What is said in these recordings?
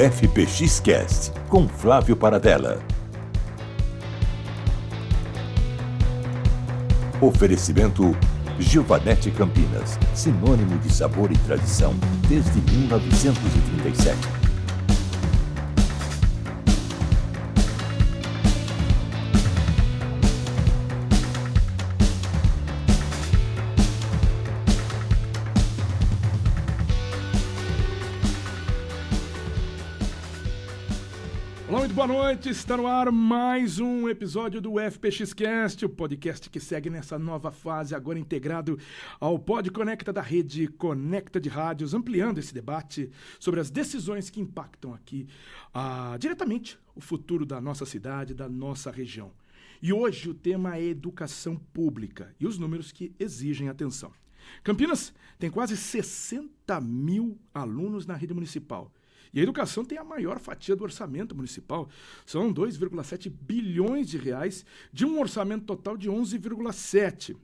FPX-Cast, com Flávio Paradella. Oferecimento Giovanetti Campinas, sinônimo de sabor e tradição desde 1937. Olá, muito boa noite, está no ar mais um episódio do FPX-Cast, o podcast que segue nessa nova fase, agora integrado ao Pod Conecta da rede Conecta de Rádios, ampliando esse debate sobre as decisões que impactam aqui diretamente o futuro da nossa cidade, da nossa região. E hoje o tema é educação pública e os números que exigem atenção. Campinas tem quase 60 mil alunos na rede municipal. E a educação tem a maior fatia do orçamento municipal. São 2,7 bilhões de reais de um orçamento total de 11,7.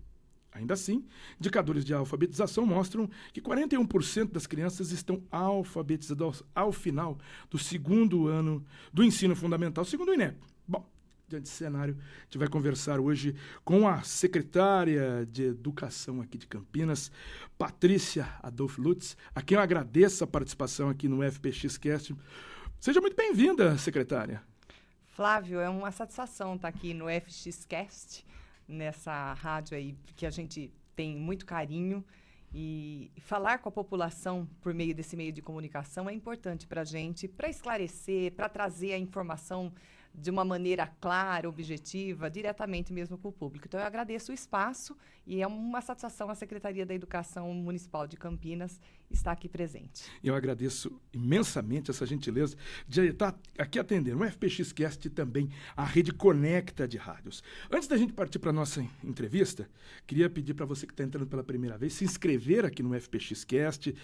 Ainda assim, indicadores de alfabetização mostram que 41% das crianças estão alfabetizadas ao final do segundo ano do ensino fundamental, segundo o INEP. Bom, diante desse cenário, a gente vai conversar hoje com a secretária de Educação aqui de Campinas, Patrícia Adolfo Lutz, a quem eu agradeço a participação aqui no FPX-Cast. Seja muito bem-vinda, secretária. Flávio, é uma satisfação estar aqui no FPX-Cast, nessa rádio aí que a gente tem muito carinho. E falar com a população por meio desse meio de comunicação é importante para a gente, para esclarecer, para trazer a informação de uma maneira clara, objetiva, diretamente mesmo com o público. Então, eu agradeço o espaço e é uma satisfação a Secretaria da Educação Municipal de Campinas estar aqui presente. Eu agradeço imensamente essa gentileza de estar aqui atendendo o FPX-Cast e também a Rede Conecta de Rádios. Antes da gente partir para a nossa entrevista, queria pedir para você que está entrando pela primeira vez, se inscrever aqui no FPX-Cast,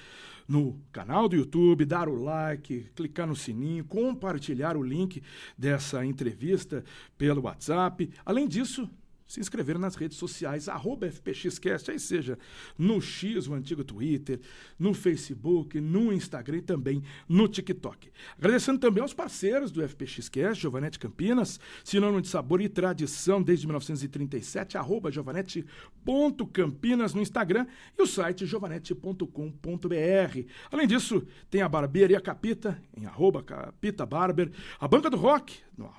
no canal do YouTube, dar o like, clicar no sininho, compartilhar o link dessa entrevista pelo WhatsApp. Além disso, se inscrever nas redes sociais, @FPXcast, aí seja no X, o antigo Twitter, no Facebook, no Instagram e também no TikTok. Agradecendo também aos parceiros do FPXcast, Giovanetti Campinas, sinônimo de sabor e tradição desde 1937, @giovanetti.campinas no Instagram e o site giovanetti.com.br. Além disso, tem a Barbearia Capita, em @CapitaBarber, a Banca do Rock, no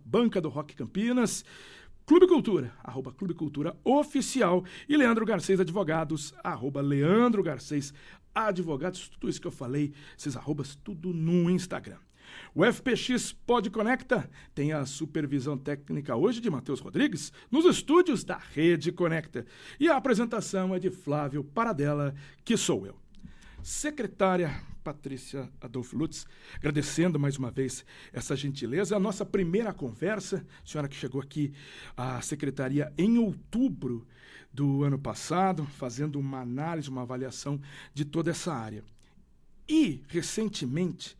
@Banca do Rock Campinas, Clube Cultura, @Clube Cultura Oficial e Leandro Garcês Advogados, @Leandro Garcês Advogados, tudo isso que eu falei, esses arrobas, tudo no Instagram. O FPX Pod Conecta tem a supervisão técnica hoje de Matheus Rodrigues, nos estúdios da Rede Conecta. E a apresentação é de Flávio Paradella, que sou eu. Secretária Patrícia Adolfo Lutz, agradecendo mais uma vez essa gentileza. A nossa primeira conversa, a senhora que chegou aqui à secretaria em outubro do ano passado, fazendo uma análise, uma avaliação de toda essa área. E, recentemente,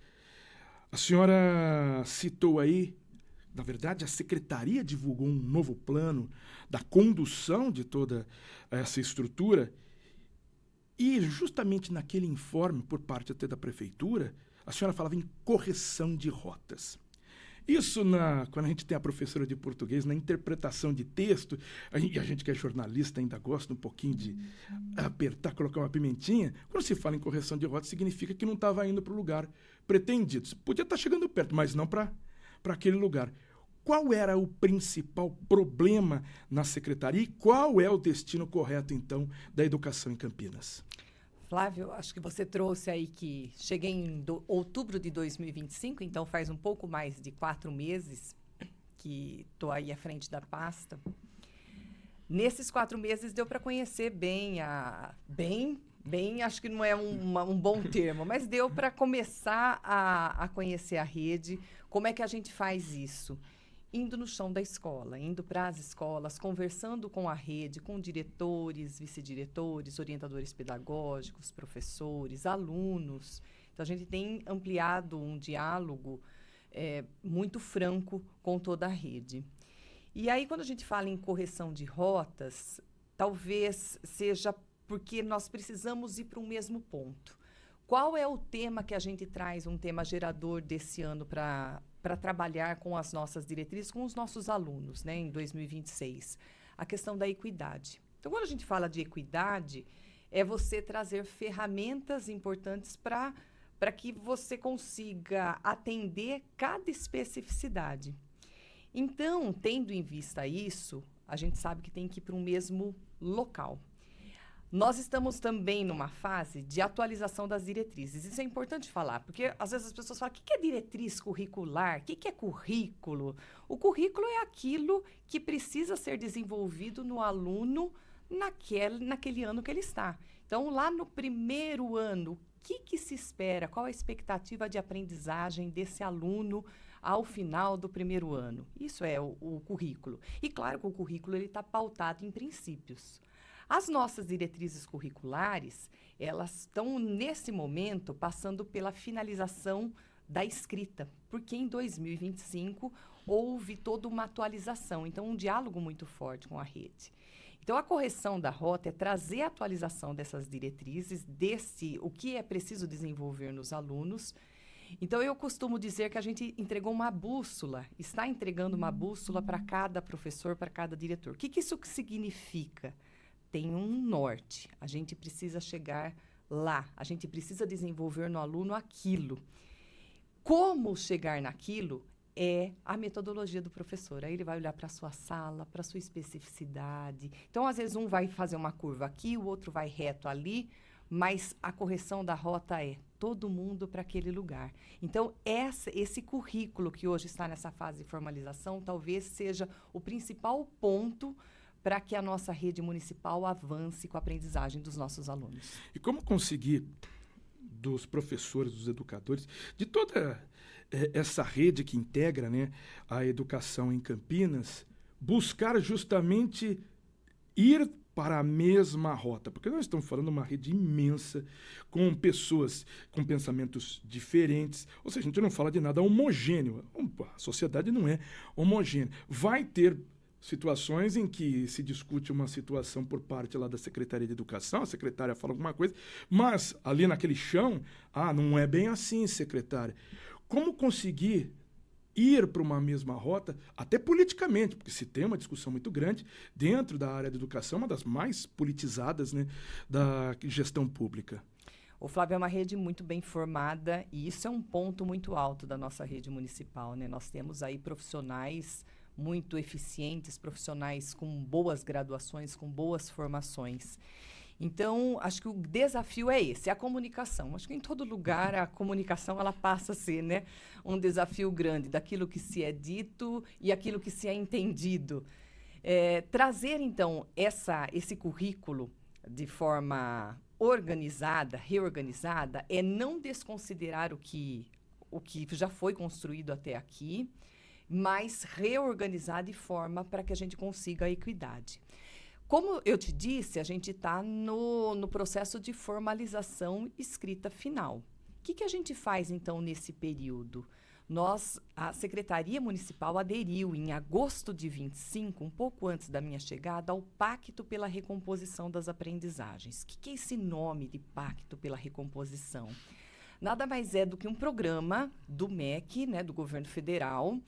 a senhora citou aí, na verdade, a secretaria divulgou um novo plano da condução de toda essa estrutura. E justamente naquele informe, por parte até da prefeitura, a senhora falava em correção de rotas. Isso, quando a gente tem a professora de português, na interpretação de texto, a gente que é jornalista ainda gosta um pouquinho de apertar, colocar uma pimentinha. Quando se fala em correção de rotas, significa que não estava indo para o lugar pretendido. Podia estar chegando perto, mas não para aquele lugar. Qual era o principal problema na secretaria e qual é o destino correto, então, da educação em Campinas? Flávio, acho que você trouxe aí que cheguei em outubro de 2025, então faz um pouco mais de 4 meses que estou aí à frente da pasta. Nesses 4 meses deu para conhecer bem, acho que não é um bom termo, mas deu para começar a conhecer a rede. Como é que a gente faz isso? Indo no chão da escola, indo para as escolas, conversando com a rede, com diretores, vice-diretores, orientadores pedagógicos, professores, alunos. Então, a gente tem ampliado um diálogo muito franco com toda a rede. E aí, quando a gente fala em correção de rotas, talvez seja porque nós precisamos ir para o mesmo ponto. Qual é o tema que a gente traz, um tema gerador desse ano para trabalhar com as nossas diretrizes, com os nossos alunos, né, em 2026? A questão da equidade. Então, quando a gente fala de equidade, é você trazer ferramentas importantes para que você consiga atender cada especificidade. Então, tendo em vista isso, a gente sabe que tem que ir para um mesmo local. Nós estamos também numa fase de atualização das diretrizes. Isso é importante falar, porque às vezes as pessoas falam, o que é diretriz curricular? O que é currículo? O currículo é aquilo que precisa ser desenvolvido no aluno naquele ano que ele está. Então, lá no primeiro ano, o que se espera? Qual a expectativa de aprendizagem desse aluno ao final do primeiro ano? Isso é o currículo. E claro que o currículo está pautado em princípios. As nossas diretrizes curriculares, elas estão, nesse momento, passando pela finalização da escrita, porque em 2025 houve toda uma atualização, então um diálogo muito forte com a rede. Então, a correção da rota é trazer a atualização dessas diretrizes, o que é preciso desenvolver nos alunos. Então, eu costumo dizer que a gente entregou uma bússola, está entregando uma bússola para cada professor, para cada diretor. O que isso significa? Tem um norte, a gente precisa chegar lá, a gente precisa desenvolver no aluno aquilo. Como chegar naquilo é a metodologia do professor. Aí ele vai olhar para a sua sala, para a sua especificidade. Então, às vezes, um vai fazer uma curva aqui, o outro vai reto ali, mas a correção da rota é todo mundo para aquele lugar. Então, esse currículo que hoje está nessa fase de formalização, talvez seja o principal ponto para que a nossa rede municipal avance com a aprendizagem dos nossos alunos. E como conseguir dos professores, dos educadores, de toda essa rede que integra, né, a educação em Campinas, buscar justamente ir para a mesma rota? Porque nós estamos falando de uma rede imensa, com pessoas com pensamentos diferentes, ou seja, a gente não fala de nada homogêneo. A sociedade não é homogênea. Vai ter situações em que se discute uma situação por parte lá da Secretaria de Educação, a secretária fala alguma coisa, mas ali naquele chão, não é bem assim, secretária. Como conseguir ir para uma mesma rota, até politicamente, porque se tem uma discussão muito grande dentro da área da educação, uma das mais politizadas, né, da gestão pública? O Flávio, é uma rede muito bem formada e isso é um ponto muito alto da nossa rede municipal, né? Nós temos aí profissionais muito eficientes, profissionais com boas graduações, com boas formações. Então, acho que o desafio é esse, a comunicação. Acho que em todo lugar a comunicação ela passa a ser, né, um desafio grande daquilo que se é dito e aquilo que se é entendido. Trazer, então, esse currículo de forma organizada, reorganizada, é não desconsiderar o que já foi construído até aqui, mas reorganizar de forma para que a gente consiga a equidade. Como eu te disse, a gente está no processo de formalização escrita final. O que a gente faz, então, nesse período? A Secretaria Municipal aderiu, em agosto de 25, um pouco antes da minha chegada, ao Pacto pela Recomposição das Aprendizagens. O que é esse nome de Pacto pela Recomposição? Nada mais é do que um programa do MEC, né, do governo federal,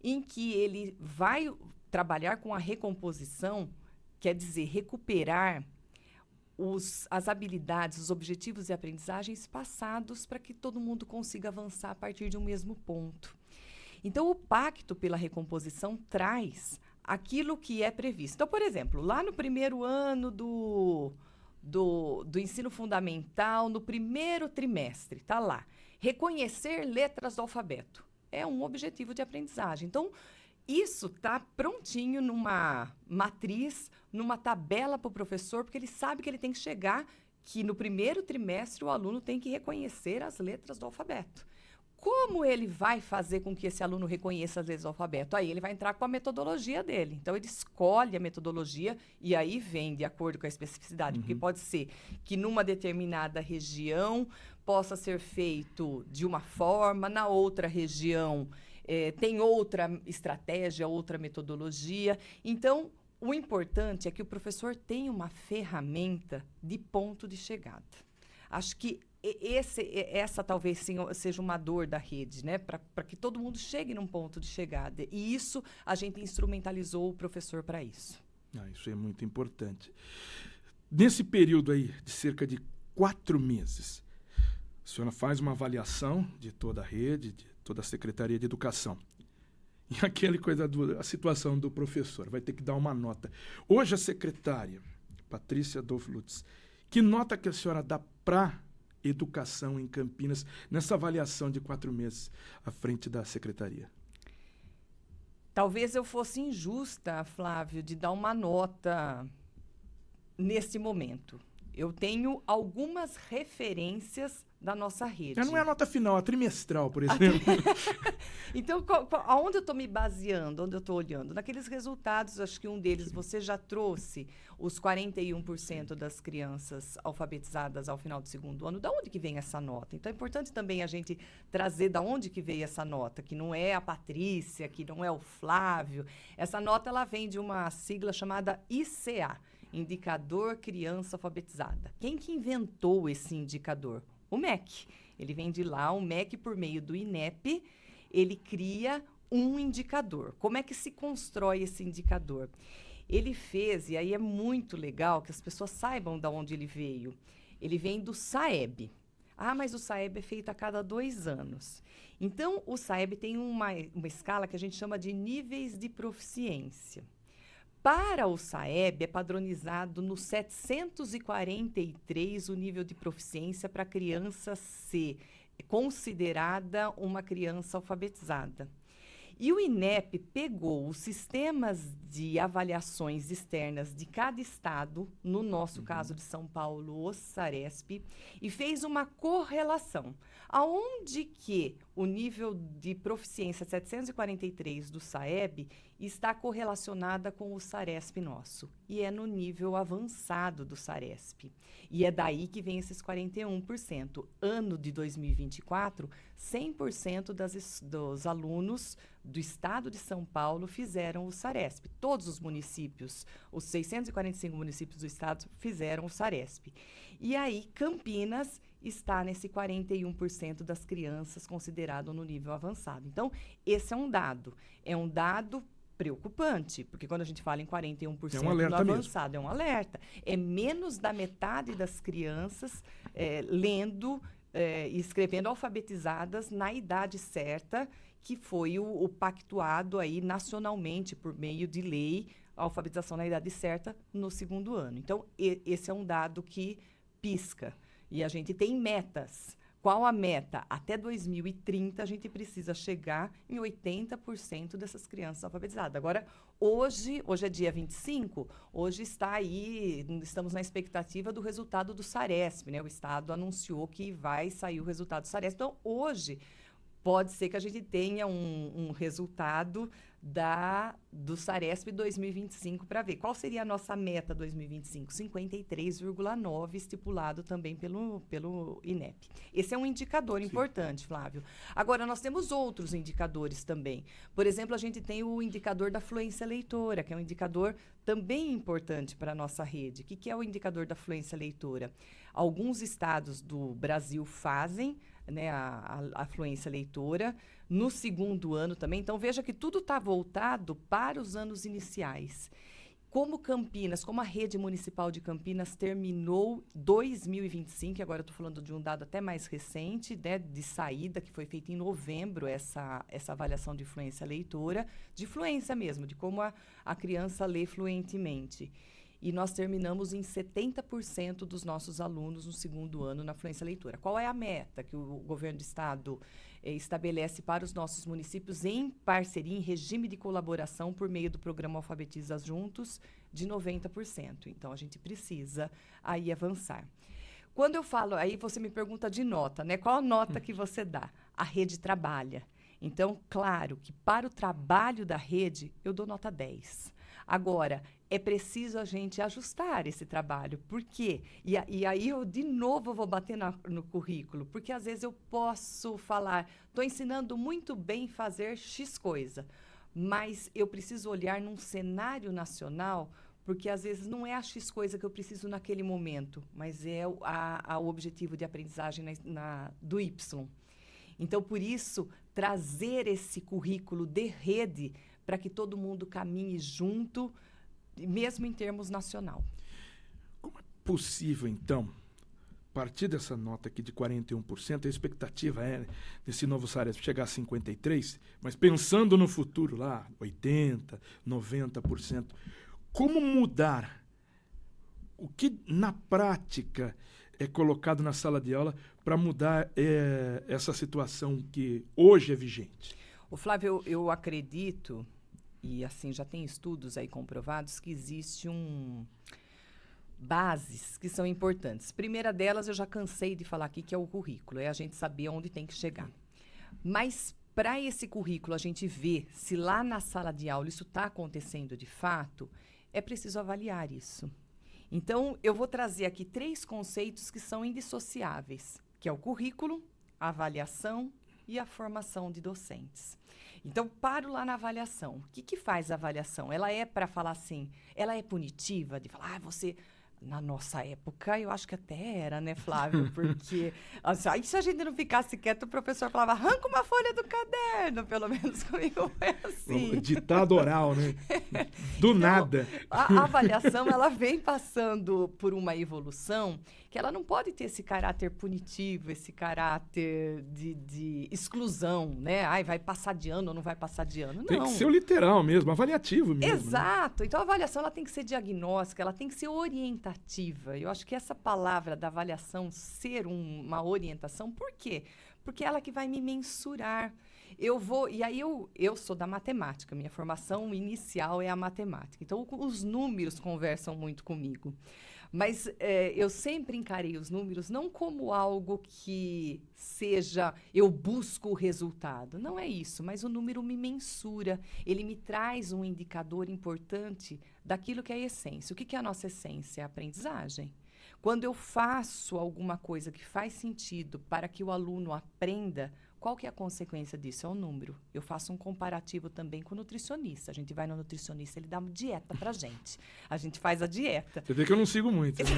em que ele vai trabalhar com a recomposição, quer dizer, recuperar as habilidades, os objetivos de aprendizagens passados para que todo mundo consiga avançar a partir de um mesmo ponto. Então, o Pacto pela Recomposição traz aquilo que é previsto. Então, por exemplo, lá no primeiro ano do ensino fundamental, no primeiro trimestre, está lá, reconhecer letras do alfabeto. É um objetivo de aprendizagem. Então, isso está prontinho numa matriz, numa tabela para o professor, porque ele sabe que ele tem que chegar, que no primeiro trimestre o aluno tem que reconhecer as letras do alfabeto. Como ele vai fazer com que esse aluno reconheça as letras do alfabeto? Aí ele vai entrar com a metodologia dele. Então, ele escolhe a metodologia e aí vem de acordo com a especificidade. Porque pode ser que numa determinada região possa ser feito de uma forma, na outra região tem outra estratégia, outra metodologia. Então, o importante é que o professor tenha uma ferramenta de ponto de chegada. Acho que essa talvez seja uma dor da rede, né? Para que todo mundo chegue num ponto de chegada. E isso, a gente instrumentalizou o professor para isso. Isso é muito importante. Nesse período aí, de cerca de 4 meses, a senhora faz uma avaliação de toda a rede, de toda a Secretaria de Educação. E aquela coisa a situação do professor, vai ter que dar uma nota. Hoje a secretária, Patrícia Adolfo Lutz, que nota que a senhora dá para educação em Campinas nessa avaliação de 4 meses à frente da secretaria? Talvez eu fosse injusta, Flávio, de dar uma nota nesse momento. Eu tenho algumas referências da nossa rede. Não é a nota final, a trimestral, por exemplo. Então, aonde eu estou me baseando, onde eu estou olhando? Naqueles resultados, acho que um deles você já trouxe, os 41% das crianças alfabetizadas ao final do 2º ano. Da onde que vem essa nota? Então, é importante também a gente trazer da onde que veio essa nota, que não é a Patrícia, que não é o Flávio. Essa nota, ela vem de uma sigla chamada ICA, Indicador Criança Alfabetizada. Quem que inventou esse indicador? O MEC. Ele vem de lá, o MEC, por meio do INEP, ele cria um indicador. Como é que se constrói esse indicador? Ele fez, e aí é muito legal que as pessoas saibam de onde ele veio. Ele vem do SAEB. Mas o SAEB é feito a cada 2 anos. Então, o SAEB tem uma escala que a gente chama de níveis de proficiência. Para o SAEB, é padronizado no 743 o nível de proficiência para a criança ser considerada uma criança alfabetizada. E o INEP pegou os sistemas de avaliações externas de cada estado, no nosso caso de São Paulo, o SARESP, e fez uma correlação. Aonde que o nível de proficiência 743 do SAEB está correlacionada com o SARESP nosso. E é no nível avançado do SARESP. E é daí que vem esses 41%. Ano de 2024, 100% dos alunos do estado de São Paulo fizeram o SARESP. Todos os municípios, os 645 municípios do estado, fizeram o SARESP. E aí, Campinas está nesse 41% das crianças considerado no nível avançado. Então, esse é um dado. É um dado preocupante, porque quando a gente fala em 41% no avançado, é um alerta. É menos da metade das crianças lendo e escrevendo alfabetizadas na idade certa, que foi o pactuado aí nacionalmente por meio de lei, a alfabetização na idade certa no 2º ano. Então, esse é um dado que pisca. E a gente tem metas. Qual a meta? Até 2030, a gente precisa chegar em 80% dessas crianças alfabetizadas. Agora, hoje é dia 25, hoje estamos na expectativa do resultado do SARESP, né? O Estado anunciou que vai sair o resultado do SARESP. Então, hoje, pode ser que a gente tenha um resultado do SARESP 2025 para ver. Qual seria a nossa meta 2025? 53,9, estipulado também pelo INEP. Esse é um indicador importante, Flávio. Agora, nós temos outros indicadores também. Por exemplo, a gente tem o indicador da fluência leitora, que é um indicador também importante para a nossa rede. O que é o indicador da fluência leitora? Alguns estados do Brasil fazem, né, a fluência leitora, no 2º ano também. Então, veja que tudo está voltado para os anos iniciais. Como a rede municipal de Campinas terminou 2025, agora eu estou falando de um dado até mais recente, né, de saída, que foi feita em novembro, essa avaliação de fluência leitora, de fluência mesmo, de como a criança lê fluentemente. E nós terminamos em 70% dos nossos alunos no 2º ano na fluência leitora. Qual é a meta que o governo do estado estabelece para os nossos municípios em parceria, em regime de colaboração por meio do programa Alfabetiza Juntos, de 90%. Então, a gente precisa aí avançar. Quando eu falo, aí você me pergunta de nota, né? Qual a nota que você dá? A rede trabalha. Então, claro que para o trabalho da rede, eu dou nota 10. Agora, é preciso a gente ajustar esse trabalho. Por quê? E aí eu, de novo, vou bater no currículo. Porque, às vezes, eu posso falar, estou ensinando muito bem fazer X coisa, mas eu preciso olhar num cenário nacional, Porque, às vezes, não é a X coisa que eu preciso naquele momento, mas é o objetivo de aprendizagem do Y. Então, por isso, trazer esse currículo de rede para que todo mundo caminhe junto, mesmo em termos nacional. Como é possível, então, a partir dessa nota aqui de 41%, a expectativa é, desse novo Saresp, chegar a 53%, mas pensando no futuro lá, 80%, 90%, como mudar o que, na prática, é colocado na sala de aula para mudar essa situação que hoje é vigente? O Flávio, eu acredito, e assim já tem estudos aí comprovados, que existe bases que são importantes. Primeira delas, eu já cansei de falar aqui, que é o currículo, é a gente saber onde tem que chegar. Mas, para esse currículo, a gente ver se lá na sala de aula isso está acontecendo de fato, é preciso avaliar isso. Então, eu vou trazer aqui 3 conceitos que são indissociáveis, que é o currículo, a avaliação e a formação de docentes. Então, paro lá na avaliação. O que faz a avaliação? Ela é para falar assim, ela é punitiva, de falar, você... Na nossa época, eu acho que até era, né, Flávio? Porque assim, aí se a gente não ficasse quieto, o professor falava, arranca uma folha do caderno, pelo menos comigo é assim. Ditado oral, né? Do então, nada. A avaliação, ela vem passando por uma evolução que ela não pode ter esse caráter punitivo, esse caráter de exclusão, né? Ai, vai passar de ano ou não vai passar de ano. Não. Tem que ser o literal mesmo, avaliativo mesmo. Exato. Né? Então, a avaliação ela tem que ser diagnóstica, ela tem que ser orientativa. Eu acho que essa palavra da avaliação ser uma orientação, por quê? Porque ela que vai me mensurar. E aí eu sou da matemática, minha formação inicial é a matemática. Então, os números conversam muito comigo. Mas eu sempre encarei os números não como algo que seja, eu busco o resultado. Não é isso, mas o número me mensura. Ele me traz um indicador importante daquilo que é a essência. O que é a nossa essência? É a aprendizagem. Quando eu faço alguma coisa que faz sentido para que o aluno aprenda, qual que é a consequência disso? É o número. Eu faço um comparativo também com o nutricionista. A gente vai no nutricionista, ele dá uma dieta pra gente. A gente faz a dieta. Você vê que eu não sigo muito. Né?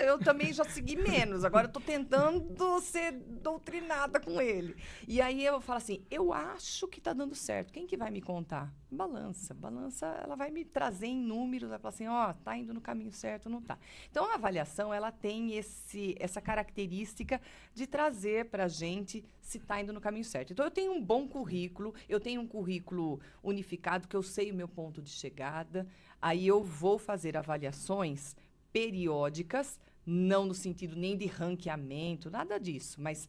Eu também já segui menos. Agora eu tô tentando ser doutrinada com ele. E aí eu falo assim, eu acho que tá dando certo. Quem que vai me contar? Balança. Balança, ela vai me trazer em números, vai falar assim, tá indo no caminho certo ou não tá. Então, a avaliação, ela tem essa característica de trazer para a gente se está indo no caminho certo. Então, eu tenho um bom currículo, eu tenho um currículo unificado, que eu sei o meu ponto de chegada, aí eu vou fazer avaliações periódicas, não no sentido nem de ranqueamento, nada disso, mas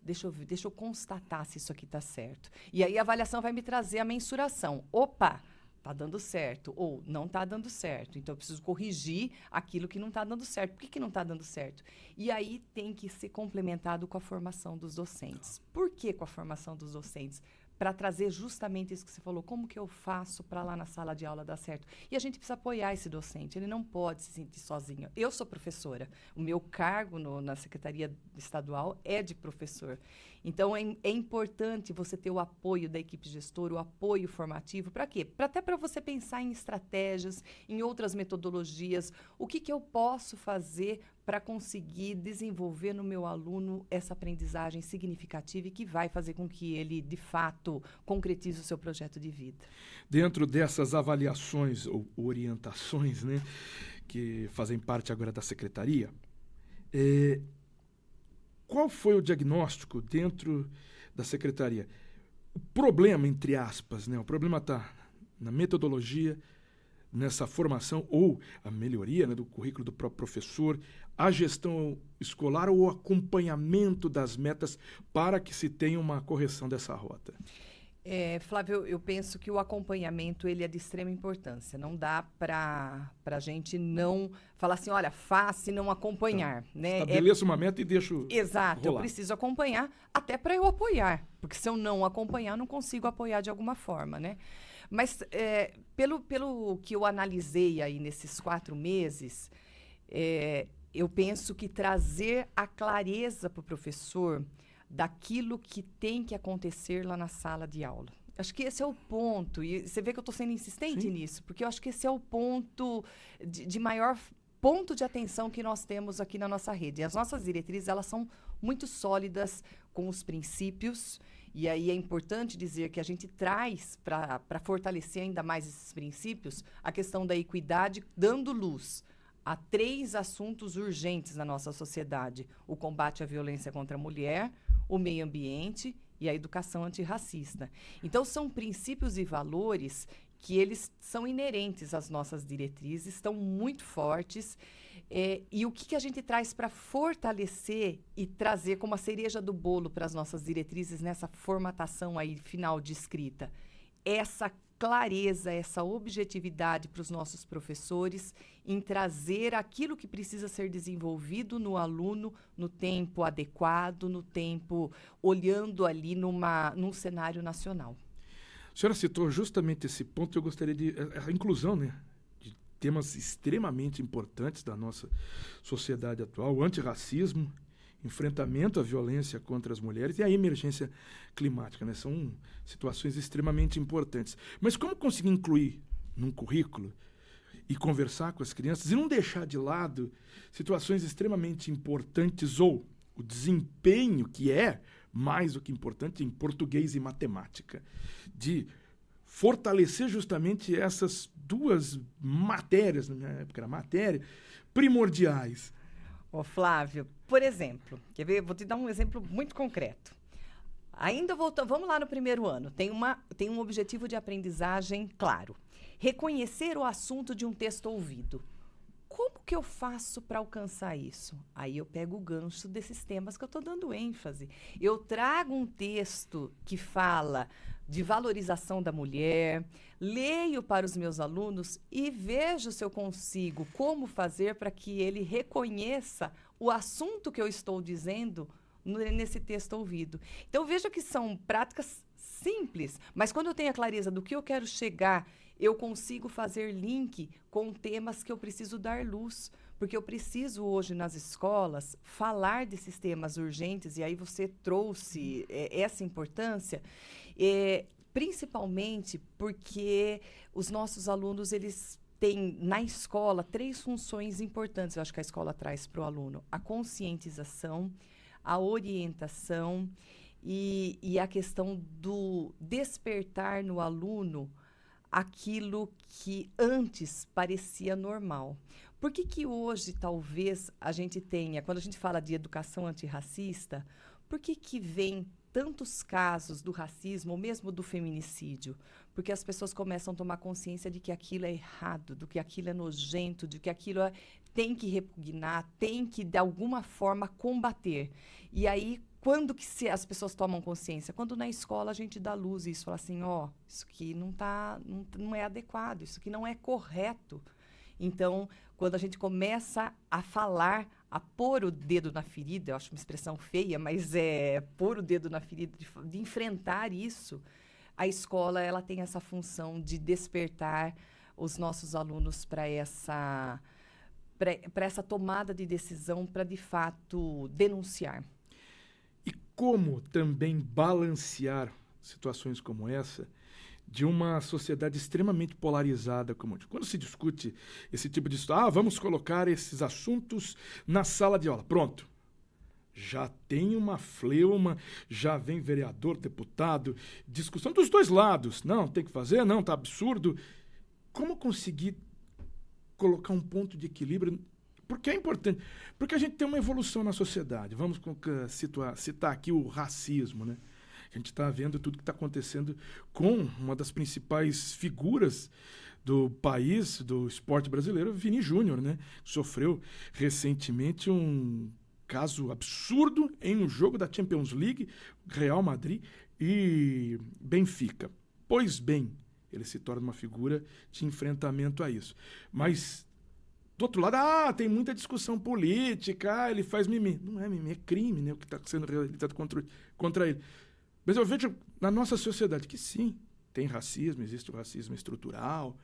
deixa eu constatar se isso aqui está certo. E aí a avaliação vai me trazer a mensuração. Opa! Está dando certo, ou não está dando certo. Então, eu preciso corrigir aquilo que não está dando certo. Por que não está dando certo? E aí tem que ser complementado com a formação dos docentes. Por que com a formação dos docentes? Para trazer justamente isso que você falou, como que eu faço para lá na sala de aula dar certo? E a gente precisa apoiar esse docente, ele não pode se sentir sozinho. Eu sou professora, o meu cargo na Secretaria Estadual é de professor. Então, é importante você ter o apoio da equipe gestora, o apoio formativo. Para quê? Até para você pensar em estratégias, em outras metodologias. O que eu posso fazer para conseguir desenvolver no meu aluno essa aprendizagem significativa e que vai fazer com que ele, de fato, concretize o seu projeto de vida. Dentro dessas avaliações ou orientações, né, que fazem parte agora da secretaria, qual foi o diagnóstico dentro da secretaria? O problema, entre aspas, né, o problema está na metodologia, nessa formação ou a melhoria, né, do currículo do próprio professor, a gestão escolar ou o acompanhamento das metas para que se tenha uma correção dessa rota? Flávio, eu penso que o acompanhamento ele é de extrema importância. Não dá para a gente não falar assim, olha, faça e não acompanhar. Então, né? Estabeleço uma meta e deixo Exato, rolar. Eu preciso acompanhar até para eu apoiar. Porque se eu não acompanhar, não consigo apoiar de alguma forma, né? Mas pelo que eu analisei aí nesses 4 meses, eu penso que trazer a clareza para o professor daquilo que tem que acontecer lá na sala de aula. Acho que esse é o ponto. E você vê que eu estou sendo insistente Sim. nisso, porque eu acho que esse é o ponto de maior ponto de atenção que nós temos aqui na nossa rede. E as nossas diretrizes, elas são muito sólidas com os princípios, e aí é importante dizer que a gente traz para fortalecer ainda mais esses princípios a questão da equidade, dando luz a 3 assuntos urgentes na nossa sociedade: o combate à violência contra a mulher, o meio ambiente e a educação antirracista. Então, são princípios e valores que eles são inerentes às nossas diretrizes, estão muito fortes. E o que a gente traz para fortalecer e trazer como a cereja do bolo para as nossas diretrizes nessa formatação aí final de escrita? Essa clareza, essa objetividade para os nossos professores em trazer aquilo que precisa ser desenvolvido no aluno no tempo adequado, no tempo olhando ali num cenário nacional. A senhora citou justamente esse ponto, eu gostaria de... A inclusão, né, de temas extremamente importantes da nossa sociedade atual: o antirracismo, enfrentamento à violência contra as mulheres e a emergência climática, né? São situações extremamente importantes. Mas como conseguir incluir num currículo e conversar com as crianças e não deixar de lado situações extremamente importantes ou o desempenho, que é mais do que importante, em português e matemática, de fortalecer justamente essas 2 matérias, na minha época era matéria, primordiais. Ô, Flávio, por exemplo, quer ver? Vou te dar um exemplo muito concreto. Ainda voltando, vamos lá no primeiro ano. Tem um objetivo de aprendizagem claro: reconhecer o assunto de um texto ouvido. Como que eu faço para alcançar isso? Aí eu pego o gancho desses temas que eu estou dando ênfase. Eu trago um texto que fala de valorização da mulher, leio para os meus alunos e vejo se eu consigo como fazer para que ele reconheça o assunto que eu estou dizendo nesse texto ouvido. Então, veja que são práticas simples, mas quando eu tenho a clareza do que eu quero chegar, eu consigo fazer link com temas que eu preciso dar luz, porque eu preciso hoje nas escolas falar desses temas urgentes, e aí você trouxe essa importância, principalmente porque os nossos alunos, eles têm na escola 3 funções importantes, eu acho que a escola traz para o aluno: a conscientização, a orientação e a questão do despertar no aluno aquilo que antes parecia normal. Por que hoje talvez a gente tenha, quando a gente fala de educação antirracista, por que vem tantos casos do racismo, ou mesmo do feminicídio? Porque as pessoas começam a tomar consciência de que aquilo é errado, de que aquilo é nojento, de que aquilo tem que repugnar, tem que, de alguma forma, combater. E aí, quando que as pessoas tomam consciência? Quando na escola a gente dá luz e isso, fala assim: isso aqui não é adequado, isso aqui não é correto. Então, quando a gente começa a falar, a pôr o dedo na ferida, eu acho uma expressão feia, mas é pôr o dedo na ferida, de enfrentar isso, a escola, ela tem essa função de despertar os nossos alunos para essa tomada de decisão, para, de fato, denunciar. E como também balancear situações como essa de uma sociedade extremamente polarizada como hoje? Quando se discute esse tipo de história, vamos colocar esses assuntos na sala de aula. Pronto. Já tem uma fleuma, já vem vereador, deputado, discussão dos 2 lados. Não, tem que fazer, não, tá absurdo. Como conseguir colocar um ponto de equilíbrio? Porque é importante. Porque a gente tem uma evolução na sociedade. Vamos citar aqui o racismo, né? A gente está vendo tudo que está acontecendo com uma das principais figuras do país, do esporte brasileiro, Vini Júnior, né? Sofreu recentemente um caso absurdo em um jogo da Champions League, Real Madrid e Benfica. Pois bem, ele se torna uma figura de enfrentamento a isso. Mas, do outro lado, tem muita discussão política, ele faz mimimi. Não é mimimi, é crime, né, o que está sendo realizado contra ele. Mas eu vejo na nossa sociedade que sim, tem racismo, existe o racismo estrutural,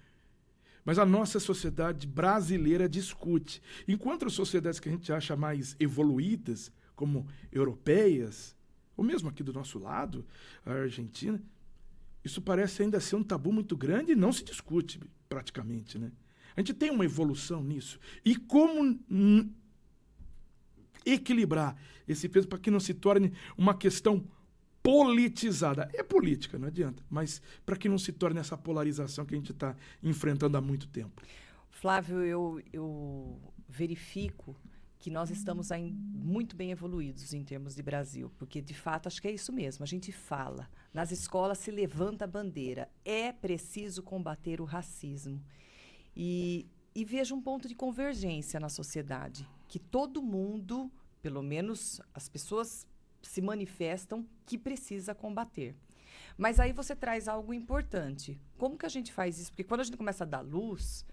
mas a nossa sociedade brasileira discute. Enquanto as sociedades que a gente acha mais evoluídas, como europeias, ou mesmo aqui do nosso lado, a Argentina, isso parece ainda ser um tabu muito grande e não se discute praticamente, né? A gente tem uma evolução nisso. E como equilibrar esse peso para que não se torne uma questão politizada. É política, não adianta, mas para que não se torne essa polarização que a gente está enfrentando há muito tempo. Flávio, eu verifico que nós estamos muito bem evoluídos em termos de Brasil, porque, de fato, acho que é isso mesmo. A gente fala, nas escolas se levanta a bandeira, é preciso combater o racismo. E vejo um ponto de convergência na sociedade, que todo mundo, pelo menos as pessoas, se manifestam que precisa combater. Mas aí você traz algo importante. Como que a gente faz isso? Porque quando a gente começa a dar luz,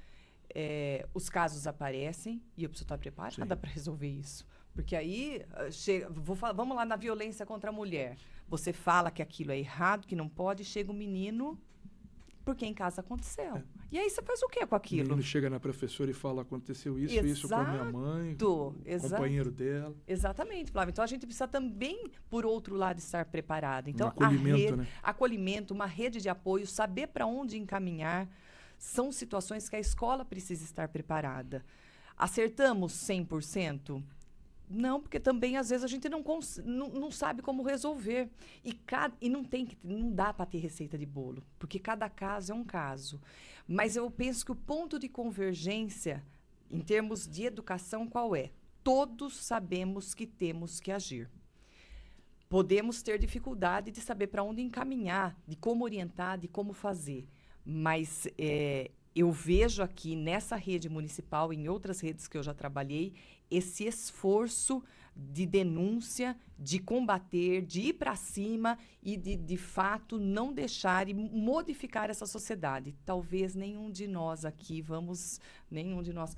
os casos aparecem e eu preciso estar preparada para resolver isso. Porque aí, vamos lá na violência contra a mulher. Você fala que aquilo é errado, que não pode, chega o menino, porque em casa aconteceu. E aí você faz o quê com aquilo? O menino chega na professora e fala, aconteceu isso com a minha mãe, com o companheiro dela. Exatamente, Flávio. Então, a gente precisa também, por outro lado, estar preparado. Então, acolhimento, né? Acolhimento, uma rede de apoio, saber para onde encaminhar, são situações que a escola precisa estar preparada. Acertamos 100%? Não, porque também, às vezes, a gente não sabe como resolver. E não dá para ter receita de bolo, porque cada caso é um caso. Mas eu penso que o ponto de convergência, em termos de educação, qual é? Todos sabemos que temos que agir. Podemos ter dificuldade de saber para onde encaminhar, de como orientar, de como fazer. Mas eu vejo aqui nessa rede municipal, em outras redes que eu já trabalhei, esse esforço de denúncia, de combater, de ir para cima e de fato não deixar e modificar essa sociedade. Talvez nenhum de nós que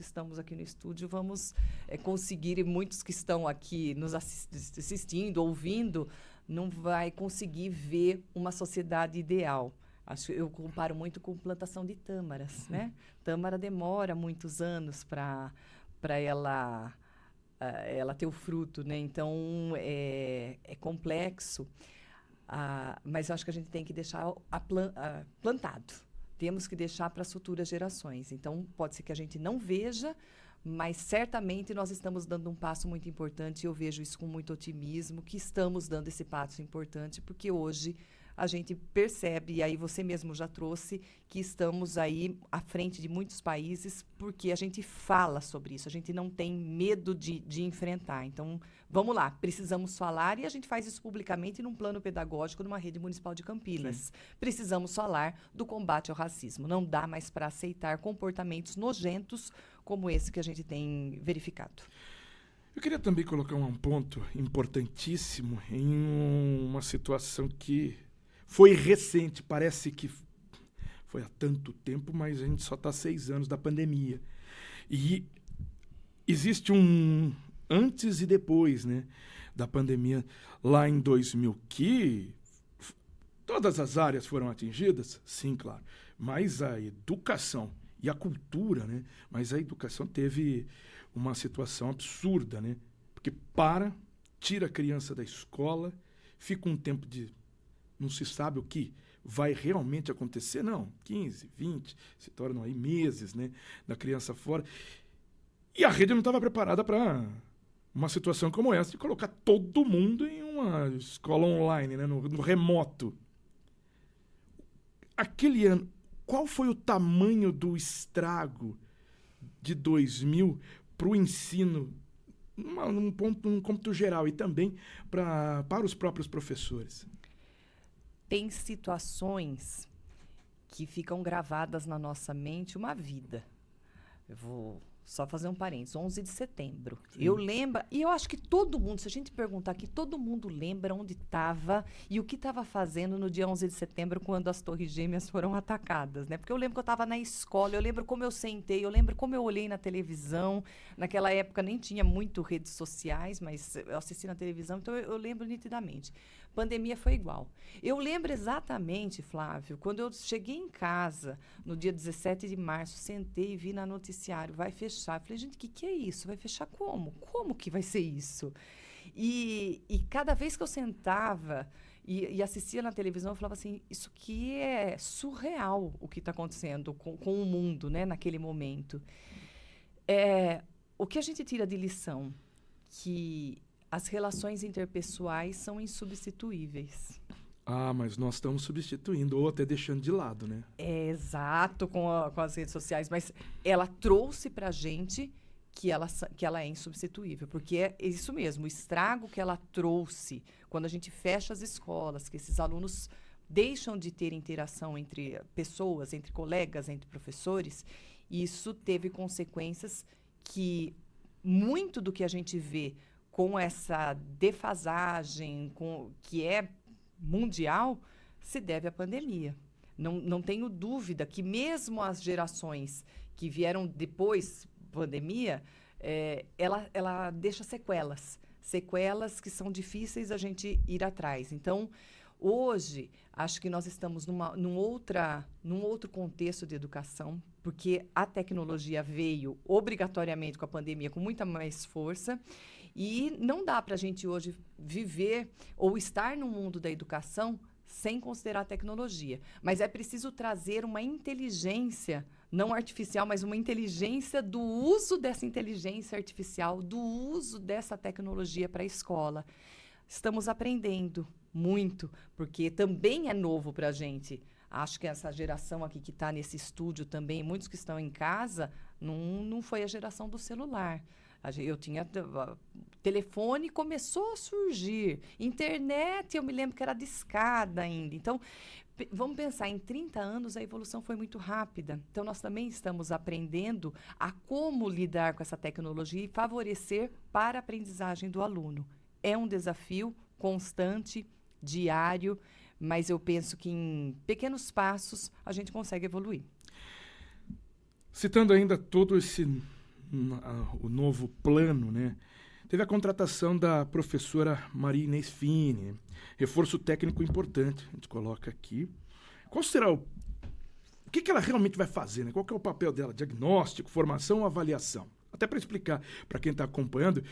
estamos aqui no estúdio vamos conseguir, e muitos que estão aqui nos assistindo, ouvindo, não vai conseguir ver uma sociedade ideal. Eu comparo muito com plantação de tâmaras, né? Tâmara demora muitos anos para ela ter o fruto, né? Então, é complexo, mas eu acho que a gente tem que deixar plantado. Temos que deixar para as futuras gerações. Então, pode ser que a gente não veja, mas certamente nós estamos dando um passo muito importante e eu vejo isso com muito otimismo, que estamos dando esse passo importante, porque hoje a gente percebe, e aí você mesmo já trouxe, que estamos aí à frente de muitos países, porque a gente fala sobre isso, a gente não tem medo de enfrentar. Então, vamos lá, precisamos falar, e a gente faz isso publicamente num plano pedagógico numa rede municipal de Campinas. Sim. Precisamos falar do combate ao racismo. Não dá mais para aceitar comportamentos nojentos como esse que a gente tem verificado. Eu queria também colocar um ponto importantíssimo em uma situação que foi recente, parece que foi há tanto tempo, mas a gente só está 6 anos da pandemia. E existe um antes e depois, né, da pandemia, lá em 2000, que todas as áreas foram atingidas, sim, claro, mas a educação e a cultura, né, mas a educação teve uma situação absurda, né, porque tira a criança da escola, fica um tempo de não se sabe o que vai realmente acontecer, não. 15, 20, se tornam aí meses, né, da criança fora. E a rede não estava preparada para uma situação como essa, de colocar todo mundo em uma escola online, né, no remoto. Aquele ano, qual foi o tamanho do estrago de 2000 para o ensino, num cômputo geral, e também para os próprios professores? Tem situações que ficam gravadas na nossa mente uma vida. Eu vou só fazer um parênteses. 11 de setembro. Sim. Eu lembro, e eu acho que todo mundo, se a gente perguntar aqui, todo mundo lembra onde estava e o que estava fazendo no dia 11 de setembro, quando as Torres Gêmeas foram atacadas, né? Porque eu lembro que eu estava na escola, eu lembro como eu sentei, eu lembro como eu olhei na televisão. Naquela época nem tinha muito redes sociais, mas eu assisti na televisão, então eu lembro nitidamente. Pandemia foi igual. Eu lembro exatamente, Flávio, quando eu cheguei em casa, no dia 17 de março, sentei e vi na noticiário, vai fechar. Eu falei, gente, o que é isso? Vai fechar como? Como que vai ser isso? E cada vez que eu sentava e assistia na televisão, eu falava assim, isso aqui é surreal o que está acontecendo com o mundo, né, naquele momento. O que a gente tira de lição? Que as relações interpessoais são insubstituíveis. Ah, mas nós estamos substituindo ou até deixando de lado, né? É exato com as redes sociais, mas ela trouxe para a gente que ela é insubstituível, porque é isso mesmo, o estrago que ela trouxe quando a gente fecha as escolas, que esses alunos deixam de ter interação entre pessoas, entre colegas, entre professores, isso teve consequências que muito do que a gente vê com essa defasagem, que é mundial, se deve à pandemia. Não tenho dúvida que mesmo as gerações que vieram depois pandemia, ela deixa sequelas que são difíceis a gente ir atrás. Então, hoje, acho que nós estamos num outro contexto de educação, porque a tecnologia veio obrigatoriamente com a pandemia com muita mais força, e não dá para a gente hoje viver ou estar no mundo da educação sem considerar a tecnologia. Mas é preciso trazer uma inteligência, não artificial, mas uma inteligência do uso dessa inteligência artificial, do uso dessa tecnologia para a escola. Estamos aprendendo muito, porque também é novo para a gente. Acho que essa geração aqui que está nesse estúdio também, muitos que estão em casa, não foi a geração do celular. Eu tinha... telefone começou a surgir. Internet, eu me lembro que era discada ainda. Então, vamos pensar, em 30 anos a evolução foi muito rápida. Então, nós também estamos aprendendo a como lidar com essa tecnologia e favorecer para a aprendizagem do aluno. É um desafio constante, diário, mas eu penso que em pequenos passos a gente consegue evoluir. Citando ainda todo o novo plano, né? Teve a contratação da professora Maria Inês Fini, reforço técnico importante, a gente coloca aqui. Qual será o que ela realmente vai fazer, né? Qual que é o papel dela? Diagnóstico, formação ou avaliação? Até para explicar para quem está acompanhando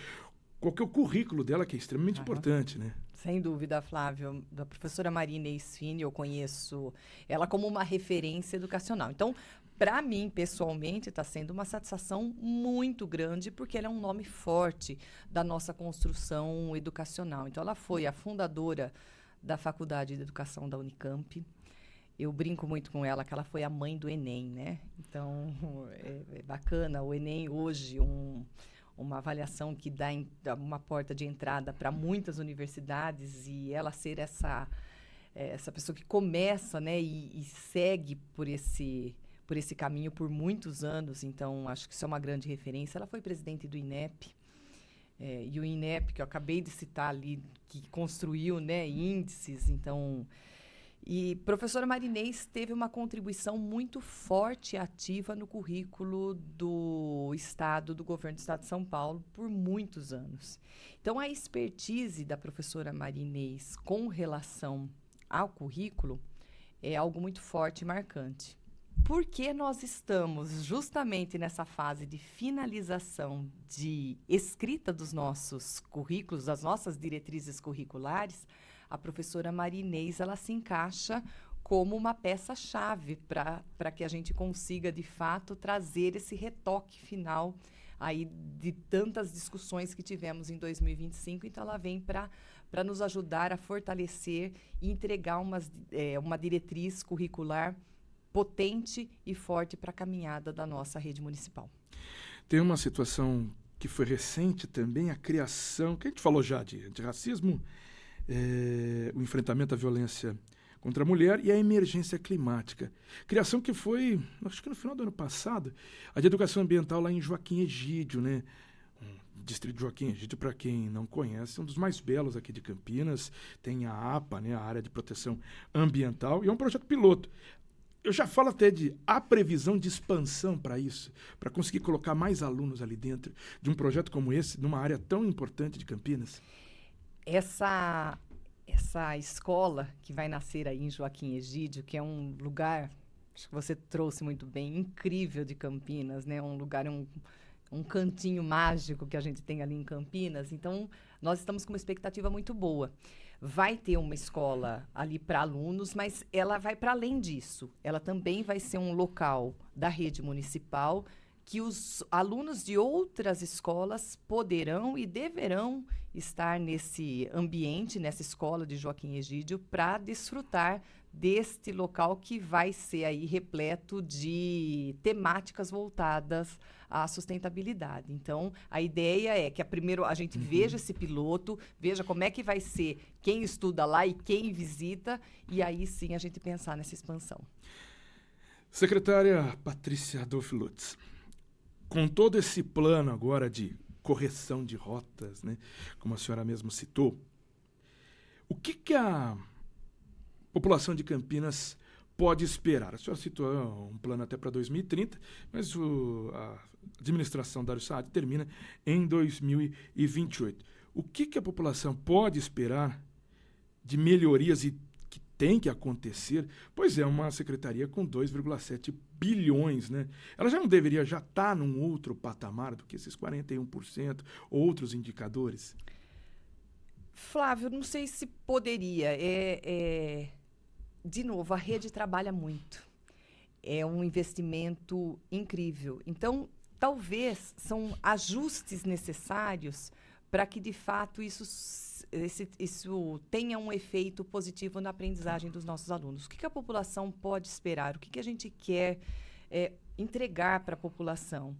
qual que é o currículo dela, que é extremamente importante, né? Sem dúvida, Flávio. Da professora Maria Inês Fini, eu conheço ela como uma referência educacional. Então, para mim, pessoalmente, está sendo uma satisfação muito grande, porque ela é um nome forte da nossa construção educacional. Então, ela foi a fundadora da Faculdade de Educação da Unicamp. Eu brinco muito com ela que ela foi a mãe do Enem, né? Então, é bacana. O Enem, hoje, uma avaliação que dá uma porta de entrada para muitas universidades, e ela ser essa pessoa que começa, né, e segue por esse caminho por muitos anos. Então, acho que isso é uma grande referência. Ela foi presidente do INEP, e o INEP, que eu acabei de citar ali, que construiu, né, índices. Então, e professora Marinês teve uma contribuição muito forte e ativa no currículo do Estado, do governo do Estado de São Paulo, por muitos anos. Então, a expertise da professora Marinês com relação ao currículo é algo muito forte e marcante. Porque nós estamos justamente nessa fase de finalização de escrita dos nossos currículos, das nossas diretrizes curriculares, a professora Marinês, ela se encaixa como uma peça-chave para que a gente consiga, de fato, trazer esse retoque final aí de tantas discussões que tivemos em 2025. Então, ela vem para nos ajudar a fortalecer e entregar uma diretriz curricular potente e forte para a caminhada da nossa rede municipal. Tem uma situação que foi recente também, a criação, que a gente falou já de racismo, o enfrentamento à violência contra a mulher e a emergência climática. Criação que foi, acho que no final do ano passado, a de educação ambiental lá em Joaquim Egídio, né? O distrito de Joaquim Egídio, para quem não conhece, é um dos mais belos aqui de Campinas. Tem a APA, né? A Área de Proteção Ambiental, e é um projeto piloto. Eu já falo até há previsão de expansão para isso, para conseguir colocar mais alunos ali dentro de um projeto como esse, numa área tão importante de Campinas. Essa escola que vai nascer aí em Joaquim Egídio, que é um lugar, acho que você trouxe muito bem, incrível de Campinas, né? Um lugar um cantinho mágico que a gente tem ali em Campinas. Então, nós estamos com uma expectativa muito boa. Vai ter uma escola ali para alunos, mas ela vai para além disso. Ela também vai ser um local da rede municipal que os alunos de outras escolas poderão e deverão estar nesse ambiente, nessa escola de Joaquim Egídio, para desfrutar deste local que vai ser aí repleto de temáticas voltadas à sustentabilidade. Então, a ideia é que primeiro a gente veja esse piloto, veja como é que vai ser quem estuda lá e quem visita, e aí sim a gente pensar nessa expansão. Secretária Patrícia Adolph Lutz, com todo esse plano agora de correção de rotas, né, como a senhora mesmo citou, o que a população de Campinas pode esperar? A senhora citou um plano até para 2030, mas a administração Dário Saad termina em 2028. O que a população pode esperar de melhorias e que tem que acontecer? Pois é, uma secretaria com 2,7 bilhões, né? Ela já não deveria estar num outro patamar do que esses 41%, outros indicadores? Flávio, não sei se poderia. De novo, a rede trabalha muito. É um investimento incrível. Então, talvez são ajustes necessários para que, de fato, isso tenha um efeito positivo na aprendizagem dos nossos alunos. O que a população pode esperar? O que a gente quer entregar para a população?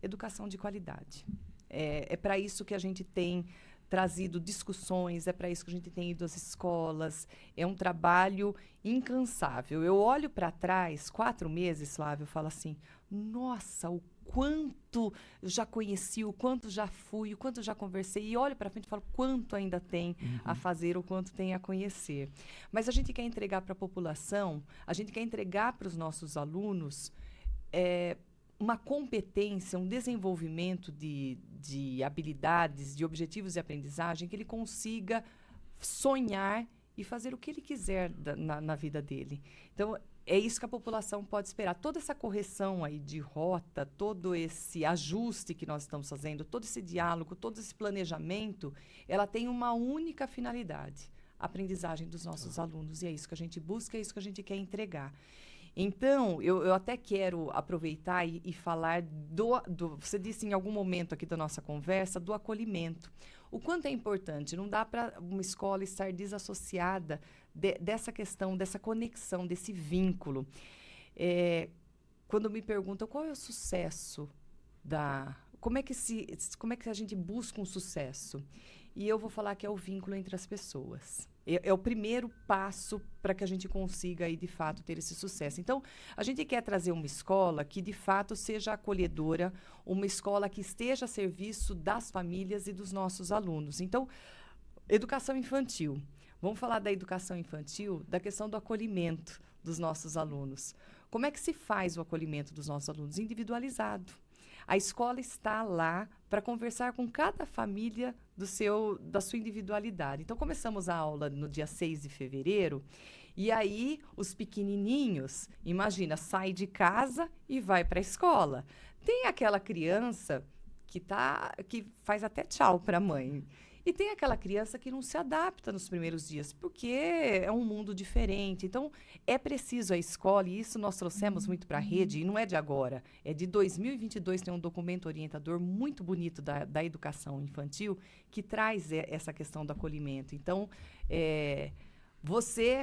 Educação de qualidade. É para isso que a gente tem trazido discussões, é para isso que a gente tem ido às escolas. É um trabalho incansável. Eu olho para trás, 4 meses, Flávio, eu falo assim, nossa, o quanto eu já conheci, o quanto já fui, o quanto já conversei, e olho para frente e falo quanto ainda tem a fazer, o quanto tem a conhecer. Mas a gente quer entregar para a população, a gente quer entregar para os nossos alunos uma competência, um desenvolvimento de habilidades, de objetivos de aprendizagem, que ele consiga sonhar e fazer o que ele quiser na vida dele. Então, é isso que a população pode esperar. Toda essa correção aí de rota, todo esse ajuste que nós estamos fazendo, todo esse diálogo, todo esse planejamento, ela tem uma única finalidade, a aprendizagem dos nossos alunos. E é isso que a gente busca, é isso que a gente quer entregar. Então, eu até quero aproveitar e falar você disse em algum momento aqui da nossa conversa, do acolhimento. O quanto é importante, não dá para uma escola estar desassociada dessa questão, dessa conexão, desse vínculo. Quando me perguntam qual é o sucesso como é que a gente busca um sucesso? E eu vou falar que é o vínculo entre as pessoas. É o primeiro passo para que a gente consiga, aí, de fato, ter esse sucesso. Então, a gente quer trazer uma escola que, de fato, seja acolhedora, uma escola que esteja a serviço das famílias e dos nossos alunos. Então, educação infantil. Vamos falar da educação infantil, da questão do acolhimento dos nossos alunos. Como é que se faz o acolhimento dos nossos alunos? Individualizado. A escola está lá para conversar com cada família da sua individualidade. Então, começamos a aula no dia 6 de fevereiro, e aí os pequenininhos, imagina, sai de casa e vai para a escola. Tem aquela criança que faz até tchau para a mãe. E tem aquela criança que não se adapta nos primeiros dias, porque é um mundo diferente. Então, é preciso a escola, e isso nós trouxemos muito para a rede, e não é de agora, é de 2022, tem um documento orientador muito bonito da educação infantil, que traz essa questão do acolhimento. Então,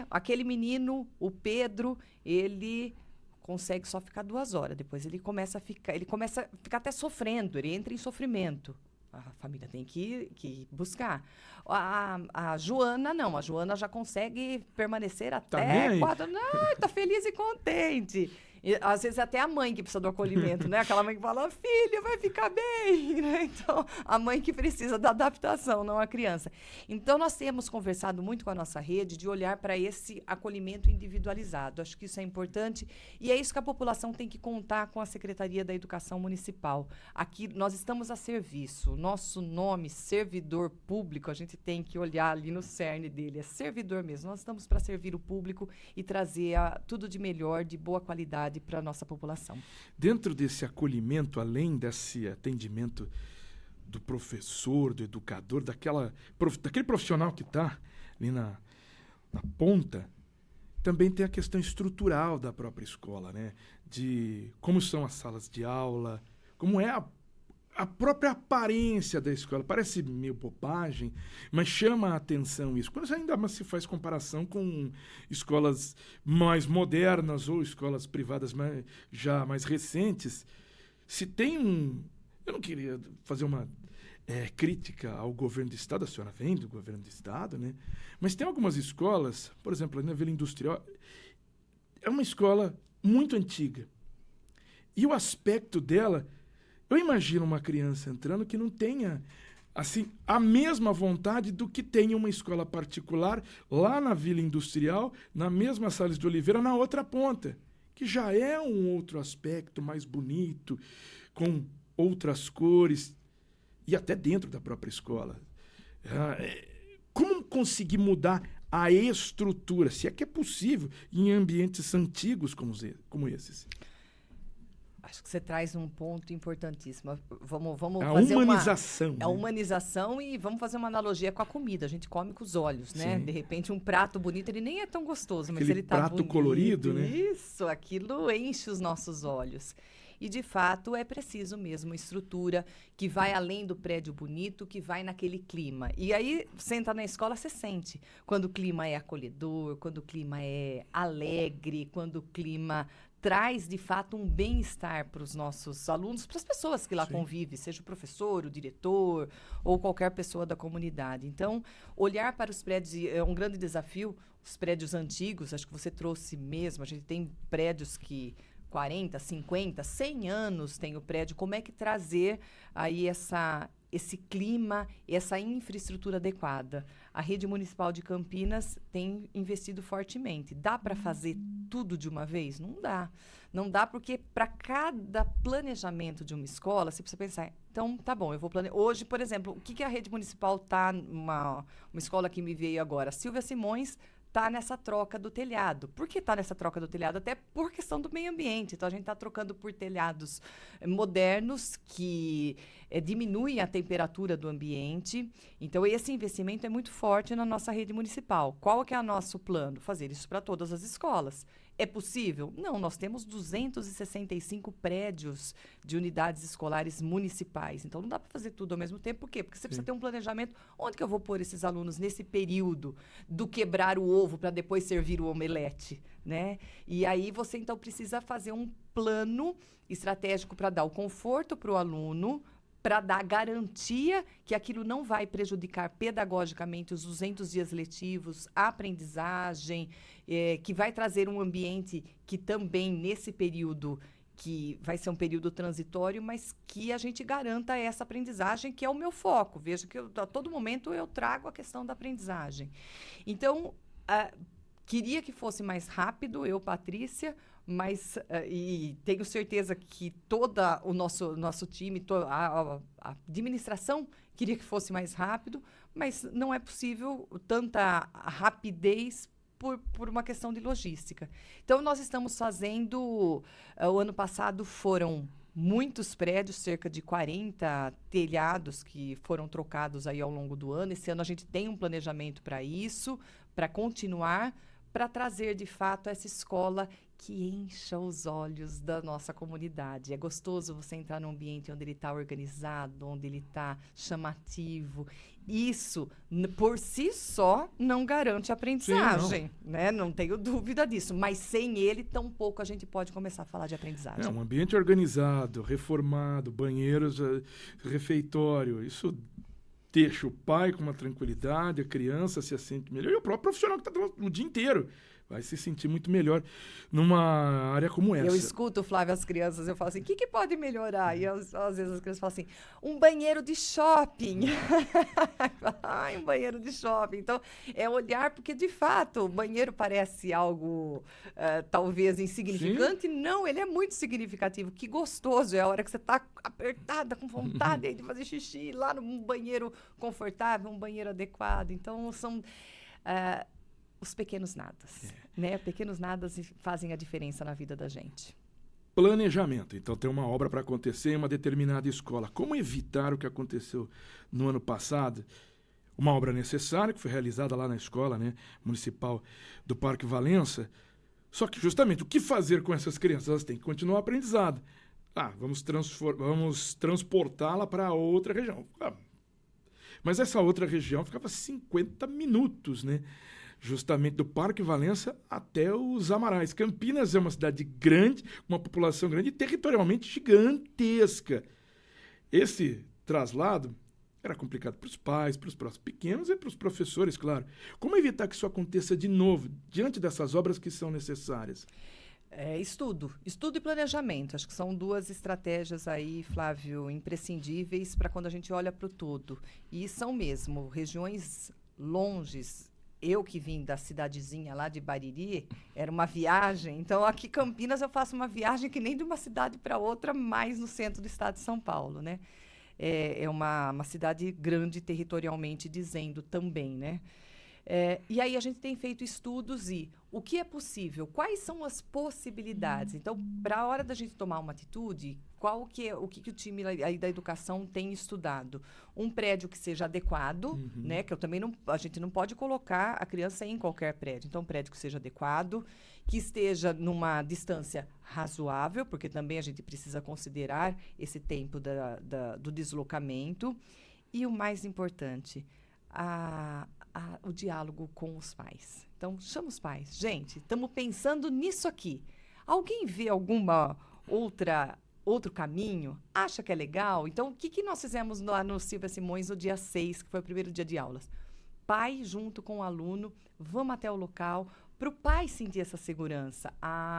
aquele menino, o Pedro, ele consegue só ficar 2 horas, depois ele começa a ficar até sofrendo, ele entra em sofrimento. A família tem que buscar. A Joana, não. A Joana já consegue permanecer até 4... Não, está feliz e contente. E, às vezes, até a mãe que precisa do acolhimento, né? Aquela mãe que fala, filha, vai ficar bem, né? Então, a mãe que precisa da adaptação, não a criança. Então, nós temos conversado muito com a nossa rede de olhar para esse acolhimento individualizado. Acho que isso é importante e é isso que a população tem que contar com a Secretaria da Educação Municipal. Aqui, nós estamos a serviço. Nosso nome, servidor público, a gente tem que olhar ali no cerne dele. É servidor mesmo. Nós estamos para servir o público e trazer tudo de melhor, de boa qualidade qualidade para a nossa população. Dentro desse acolhimento, além desse atendimento do professor, do educador, daquele profissional que está ali na ponta, também tem a questão estrutural da própria escola, né? De como são as salas de aula, como é a própria aparência da escola. Parece meio bobagem, mas chama a atenção isso. Quando ainda mais se faz comparação com escolas mais modernas ou escolas privadas já mais recentes, se tem eu não queria fazer uma crítica ao governo do Estado, a senhora vem do governo do Estado, né? Mas tem algumas escolas, por exemplo, na Vila Industrial, é uma escola muito antiga. E o aspecto dela, eu imagino uma criança entrando que não tenha assim a mesma vontade do que tem uma escola particular lá na Vila Industrial, na mesma Salles de Oliveira, na outra ponta, que já é um outro aspecto mais bonito, com outras cores, e até dentro da própria escola. Como conseguir mudar a estrutura, se é que é possível, em ambientes antigos como esses? Acho que você traz um ponto importantíssimo. Vamos a fazer humanização. A humanização, e vamos fazer uma analogia com a comida. A gente come com os olhos, né? Sim. De repente, um prato bonito, ele nem é tão gostoso, mas Aquele ele tá prato bonito. colorido, né? Isso, aquilo enche os nossos olhos. E, de fato, é preciso mesmo uma estrutura que vai além do prédio bonito, que vai naquele clima. E aí, você entra na escola, você sente. Quando o clima é acolhedor, quando o clima é alegre, quando o clima traz, de fato, um bem-estar para os nossos alunos, para as pessoas que lá convivem, seja o professor, o diretor ou qualquer pessoa da comunidade. Então, olhar para os prédios é um grande desafio. Os prédios antigos, acho que você trouxe mesmo, a gente tem prédios que 40, 50, 100 anos tem o prédio. Como é que trazer aí esse clima, essa infraestrutura adequada? A Rede Municipal de Campinas tem investido fortemente. Dá para fazer tudo de uma vez? Não dá. Não dá porque para cada planejamento de uma escola, você precisa pensar, então, tá bom, eu vou planejar. Hoje, por exemplo, o que a Rede Municipal está, uma escola que me veio agora, Silvia Simões, está nessa troca do telhado. Por que está nessa troca do telhado? Até por questão do meio ambiente. Então, a gente está trocando por telhados modernos que diminuem a temperatura do ambiente. Então, esse investimento é muito forte na nossa rede municipal. Qual que é o nosso plano? Fazer isso para todas as escolas. É possível? Não, nós temos 265 prédios de unidades escolares municipais. Então, não dá para fazer tudo ao mesmo tempo. Por quê? Porque você precisa ter um planejamento. Onde que eu vou pôr esses alunos nesse período do quebrar o ovo para depois servir o omelete, né? E aí, você, então, precisa fazer um plano estratégico para dar o conforto para o aluno, para dar garantia que aquilo não vai prejudicar pedagogicamente os 200 dias letivos, a aprendizagem, que vai trazer um ambiente que também, nesse período, que vai ser um período transitório, mas que a gente garanta essa aprendizagem, que é o meu foco. Veja que a todo momento eu trago a questão da aprendizagem. Então, queria que fosse mais rápido, Patrícia, mas e tenho certeza que todo o nosso time, a administração queria que fosse mais rápido, mas não é possível tanta rapidez por uma questão de logística. Então, nós estamos fazendo, o ano passado foram muitos prédios, cerca de 40 telhados que foram trocados aí ao longo do ano. Esse ano a gente tem um planejamento para isso, para continuar, para trazer, de fato, essa escola que encha os olhos da nossa comunidade. É gostoso você entrar num ambiente onde ele está organizado, onde ele está chamativo. Isso, por si só, não garante aprendizagem, né? Não tenho dúvida disso. Mas sem ele, tampouco a gente pode começar a falar de aprendizagem. Um ambiente organizado, reformado, banheiros, refeitório, isso deixa o pai com uma tranquilidade, a criança se sente melhor, e o próprio profissional que está o dia inteiro vai se sentir muito melhor numa área como essa. Eu escuto, Flávia, as crianças, eu falo assim, o que pode melhorar? E às vezes as crianças falam assim, um banheiro de shopping. Ai, um banheiro de shopping. Então, é olhar, porque de fato, o banheiro parece algo talvez insignificante. Sim. Não, ele é muito significativo. Que gostoso é a hora que você está apertada, com vontade de fazer xixi, lá num banheiro confortável, um banheiro adequado. Então, são os pequenos nadas, né? Pequenos nadas fazem a diferença na vida da gente. planejamento. Então, tem uma obra para acontecer em uma determinada escola. Como evitar o que aconteceu no ano passado? Uma obra necessária, que foi realizada lá na escola, né, municipal do Parque Valença. Só que, justamente, o que fazer com essas crianças? Elas têm que continuar o aprendizado. Vamos transportá-la para outra região. Mas essa outra região ficava 50 minutos, né? Justamente do Parque Valença até os Amarais. Campinas é uma cidade grande, uma população grande e territorialmente gigantesca. Esse traslado era complicado para os pais, para os próprios pequenos e para os professores, claro. Como evitar que isso aconteça de novo, diante dessas obras que são necessárias? Estudo e planejamento. Acho que são duas estratégias aí, Flávio, imprescindíveis para quando a gente olha para o todo. E são mesmo regiões longes. Eu que vim da cidadezinha lá de Bariri, era uma viagem. Então, aqui em Campinas, eu faço uma viagem que nem de uma cidade para outra, mais no centro do estado de São Paulo, né? É uma cidade grande territorialmente dizendo também, né? E aí a gente tem feito estudos e o que é possível, quais são as possibilidades. Então, para a hora da gente tomar uma atitude, o que o time aí da educação tem estudado? Um prédio que seja adequado, né? Que a gente não pode colocar a criança em qualquer prédio. Então, um prédio que seja adequado, que esteja numa distância razoável, porque também a gente precisa considerar esse tempo do deslocamento. E o mais importante, o diálogo com os pais. Então, chama os pais. Gente, estamos pensando nisso aqui. Alguém vê alguma outro caminho? Acha que é legal? Então, o que nós fizemos lá no Silvia Simões no dia 6, que foi o primeiro dia de aulas? Pai junto com o aluno, vamos até o local, para o pai sentir essa segurança.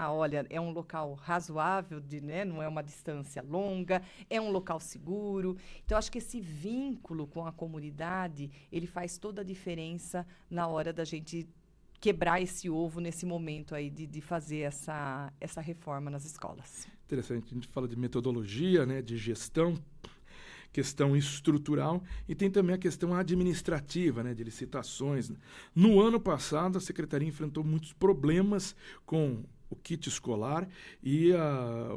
Olha, é um local razoável, né? Não é uma distância longa, é um local seguro. Então, acho que esse vínculo com a comunidade, ele faz toda a diferença na hora da gente quebrar esse ovo nesse momento aí de fazer essa reforma nas escolas. Interessante, a gente fala de metodologia, né, de gestão, questão estrutural e tem também a questão administrativa, né, de licitações. No ano passado, a Secretaria enfrentou muitos problemas com o kit escolar e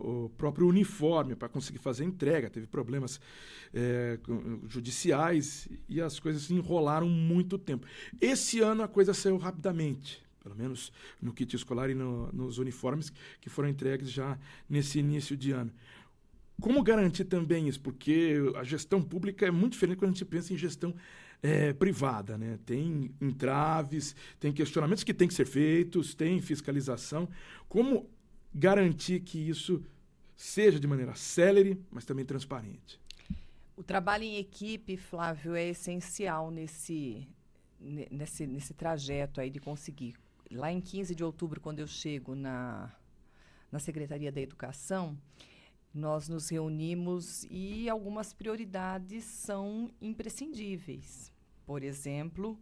o próprio uniforme para conseguir fazer a entrega. Teve problemas judiciais e as coisas se enrolaram muito tempo. Esse ano a coisa saiu rapidamente, pelo menos no kit escolar e nos uniformes que foram entregues já nesse início de ano. Como garantir também isso? Porque a gestão pública é muito diferente quando a gente pensa em gestão privada, né? Tem entraves, tem questionamentos que têm que ser feitos, tem fiscalização. Como garantir que isso seja de maneira célere, mas também transparente? O trabalho em equipe, Flávio, é essencial nesse trajeto aí de conseguir. Lá em 15 de outubro, quando eu chego na Secretaria da Educação, nós nos reunimos e algumas prioridades são imprescindíveis. Por exemplo,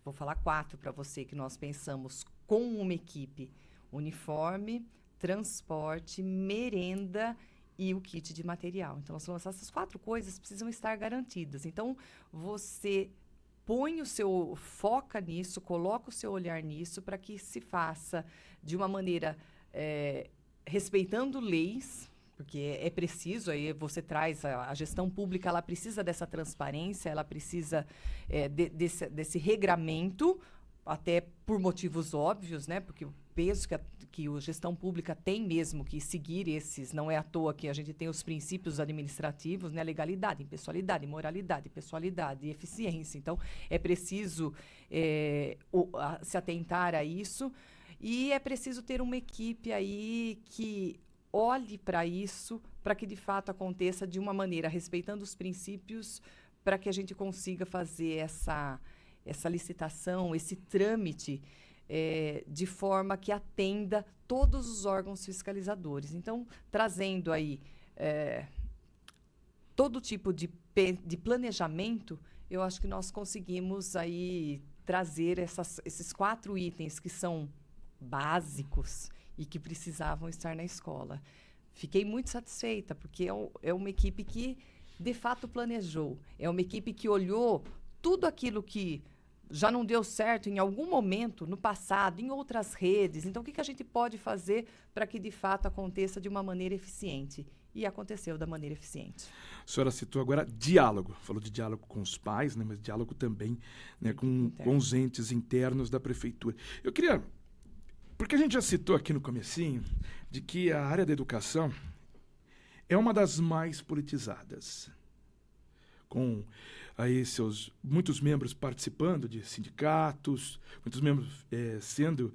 vou falar 4 para você que nós pensamos com uma equipe: uniforme, transporte, merenda e o kit de material. Então, nós falamos, essas 4 coisas precisam estar garantidas. Então, você foca nisso, coloca o seu olhar nisso para que se faça de uma maneira respeitando leis, porque é preciso, aí você traz, a gestão pública, ela precisa dessa transparência, ela precisa desse regramento, até por motivos óbvios, né? Porque o peso que a gestão pública tem mesmo que seguir esses, não é à toa que a gente tem os princípios administrativos, né? Legalidade, impessoalidade, moralidade, pessoalidade e eficiência. Então, é preciso se atentar a isso e é preciso ter uma equipe aí que olhe para isso, para que de fato aconteça de uma maneira respeitando os princípios, para que a gente consiga fazer essa licitação, esse trâmite, de forma que atenda todos os órgãos fiscalizadores. Então, trazendo aí todo tipo de planejamento, eu acho que nós conseguimos aí trazer esses 4 itens que são básicos e que precisavam estar na escola. Fiquei muito satisfeita, porque é uma equipe que, de fato, planejou. É uma equipe que olhou tudo aquilo que já não deu certo em algum momento, no passado, em outras redes. Então, o que a gente pode fazer para que, de fato, aconteça de uma maneira eficiente? E aconteceu da maneira eficiente. A senhora citou agora diálogo. Falou de diálogo com os pais, né, mas diálogo também, né, com os entes internos da prefeitura. Eu queria... Porque a gente já citou aqui no comecinho de que a área da educação é uma das mais politizadas. Com aí muitos membros participando de sindicatos, muitos membros sendo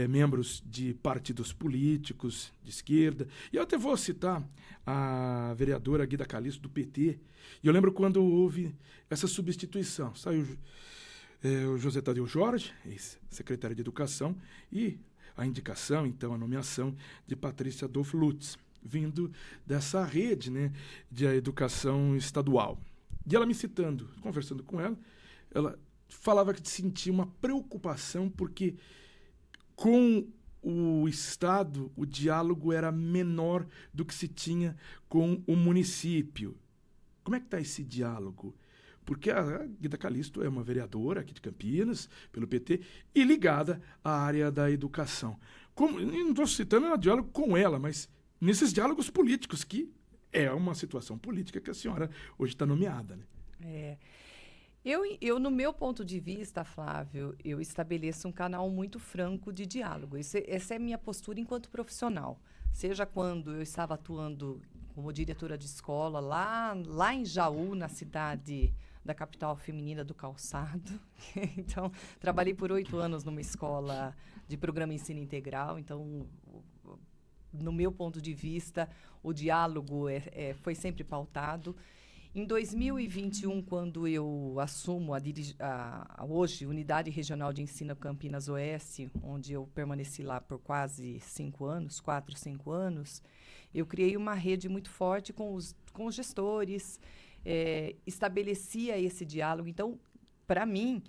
membros de partidos políticos de esquerda. E eu até vou citar a vereadora Guida Calisto, do PT. E eu lembro quando houve essa substituição. Saiu o José Tadeu Jorge, ex-secretário de Educação, e a indicação, então, a nomeação de Patrícia Adolfo Lutz, vindo dessa rede, né, de educação estadual. E ela me citando, conversando com ela, ela falava que sentia uma preocupação porque com o Estado o diálogo era menor do que se tinha com o município. Como é que está esse diálogo? Porque a Guida Calisto é uma vereadora aqui de Campinas, pelo PT, e ligada à área da educação. Não estou citando o diálogo com ela, mas nesses diálogos políticos, que é uma situação política que a senhora hoje está nomeada, né? Eu, no meu ponto de vista, Flávio, eu estabeleço um canal muito franco de diálogo. Essa é a minha postura enquanto profissional. Seja quando eu estava atuando como diretora de escola lá em Jaú, na cidade da capital feminina do calçado. Então, trabalhei por 8 anos numa escola de programa ensino integral. Então, no meu ponto de vista, o diálogo foi sempre pautado. Em 2021, quando eu assumo hoje, Unidade Regional de Ensino Campinas Oeste, onde eu permaneci lá por quase 4, 5 anos, eu criei uma rede muito forte com os gestores, estabelecia esse diálogo. Então, para mim,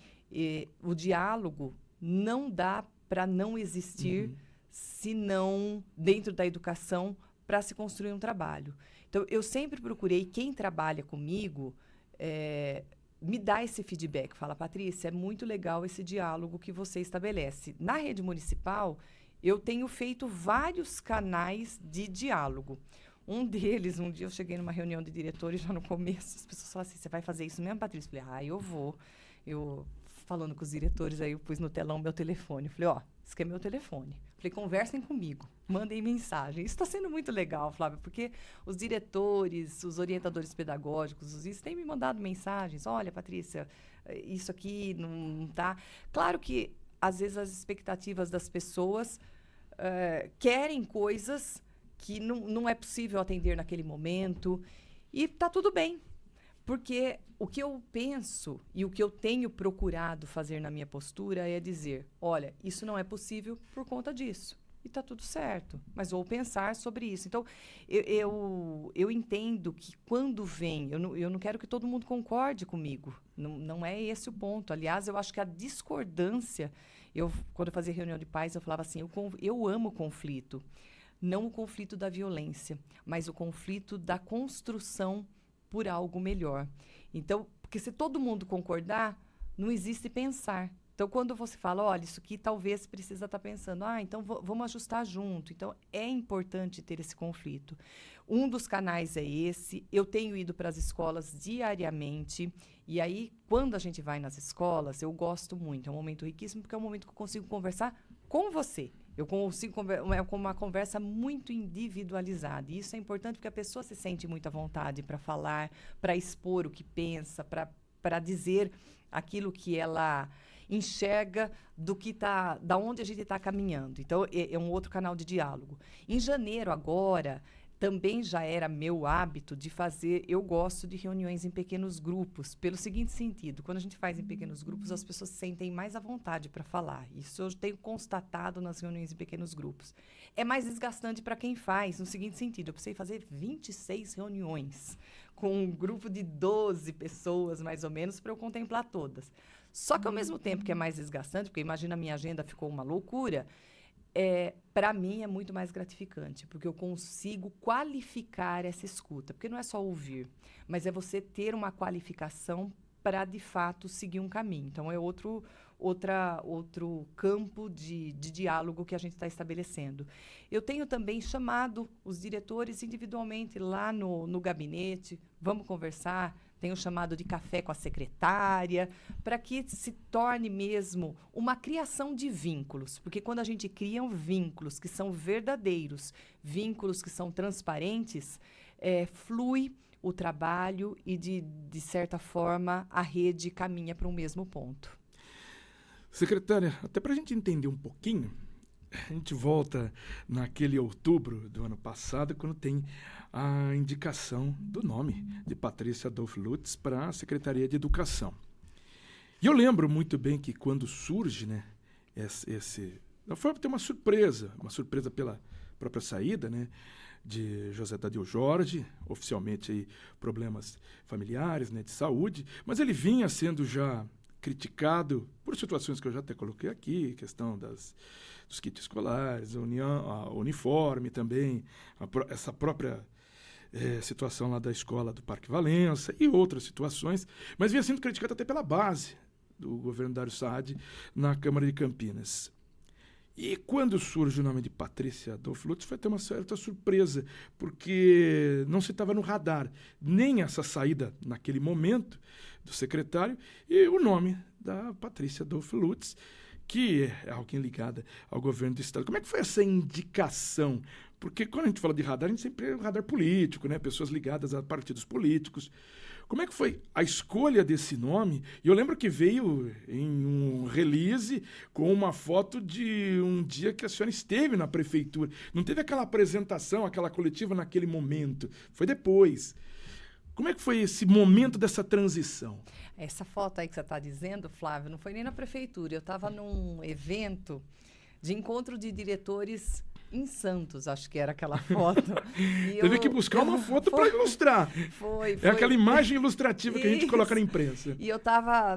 o diálogo não dá para não existir, senão dentro da educação, para se construir um trabalho. Então, eu sempre procurei quem trabalha comigo me dá esse feedback. Fala, Patrícia, é muito legal esse diálogo que você estabelece. Na rede municipal, eu tenho feito vários canais de diálogo. Um deles, um dia eu cheguei numa reunião de diretores, já no começo, as pessoas falaram assim, você vai fazer isso mesmo, Patrícia? Eu falei, eu vou. Eu, falando com os diretores, aí eu pus no telão meu telefone. Eu falei, esse aqui é meu telefone. Eu falei, conversem comigo, mandem mensagem. Isso está sendo muito legal, Flávia, porque os diretores, os orientadores pedagógicos, isso têm me mandado mensagens. Olha, Patrícia, isso aqui não está... Claro que, às vezes, as expectativas das pessoas querem coisas que não é possível atender naquele momento. E está tudo bem, porque o que eu penso e o que eu tenho procurado fazer na minha postura é dizer, olha, isso não é possível por conta disso. E está tudo certo, mas vou pensar sobre isso. Então, eu entendo que quando vem, eu não quero que todo mundo concorde comigo. Não é esse o ponto. Aliás, eu acho que a discordância... quando eu fazia reunião de pais, eu falava assim, eu amo o conflito. Não o conflito da violência, mas o conflito da construção por algo melhor. Então, porque se todo mundo concordar, não existe pensar. Então, quando você fala, olha, isso aqui talvez precisa estar pensando, então vamos ajustar junto. Então, é importante ter esse conflito. Um dos canais é esse. Eu tenho ido para as escolas diariamente. E aí, quando a gente vai nas escolas, eu gosto muito. É um momento riquíssimo, porque é um momento que eu consigo conversar com você. Eu consigo com uma conversa muito individualizada. E isso é importante porque a pessoa se sente muito à vontade para falar, para expor o que pensa, para dizer aquilo que ela enxerga da onde a gente está caminhando. Então, é um outro canal de diálogo. Em janeiro, agora, também já era meu hábito de fazer... Eu gosto de reuniões em pequenos grupos, pelo seguinte sentido. Quando a gente faz em pequenos grupos, as pessoas se sentem mais à vontade para falar. Isso eu tenho constatado nas reuniões em pequenos grupos. É mais desgastante para quem faz, no seguinte sentido. Eu precisei fazer 26 reuniões com um grupo de 12 pessoas, mais ou menos, para eu contemplar todas. Só que, ao mesmo tempo que é mais desgastante, porque imagina a minha agenda ficou uma loucura... para mim é muito mais gratificante, porque eu consigo qualificar essa escuta. Porque não é só ouvir, mas é você ter uma qualificação para, de fato, seguir um caminho. Então, é outro campo de diálogo que a gente está estabelecendo. Eu tenho também chamado os diretores individualmente lá no gabinete, vamos conversar, tenho chamado de café com a secretária, para que se torne mesmo uma criação de vínculos, porque quando a gente cria vínculos que são verdadeiros, vínculos que são transparentes, flui o trabalho e, de certa forma, a rede caminha para um mesmo ponto. Secretária, até para a gente entender um pouquinho, a gente volta naquele outubro do ano passado, quando tem a indicação do nome de Patrícia Adolph Lutz para a Secretaria de Educação. E eu lembro muito bem que quando surge, né, foi ter uma surpresa pela própria saída, né, de José Tadeu Jorge, oficialmente aí, problemas familiares, né, de saúde, mas ele vinha sendo já criticado por situações que eu já até coloquei aqui, questão dos kits escolares, a uniforme também, essa própria situação lá da escola do Parque Valença e outras situações, mas vinha sendo criticado até pela base do governo Dário Saad na Câmara de Campinas. E quando surge o nome de Patrícia Adolph Lutz, foi até uma certa surpresa, porque não se estava no radar nem essa saída naquele momento do secretário e o nome da Patrícia Adolph Lutz, que é alguém ligada ao governo do Estado. Como é que foi essa indicação? Porque quando a gente fala de radar, a gente sempre é o radar político, né? Pessoas ligadas a partidos políticos. Como é que foi a escolha desse nome? E eu lembro que veio em um release com uma foto de um dia que a senhora esteve na prefeitura. Não teve aquela apresentação, aquela coletiva naquele momento. Foi depois. Como é que foi esse momento dessa transição? Essa foto aí que você está dizendo, Flávio, não foi nem na prefeitura. Eu estava num evento de encontro de diretores em Santos, acho que era aquela foto. Teve que buscar uma foto para ilustrar. Foi. É aquela imagem ilustrativa que a gente coloca na imprensa. E eu estava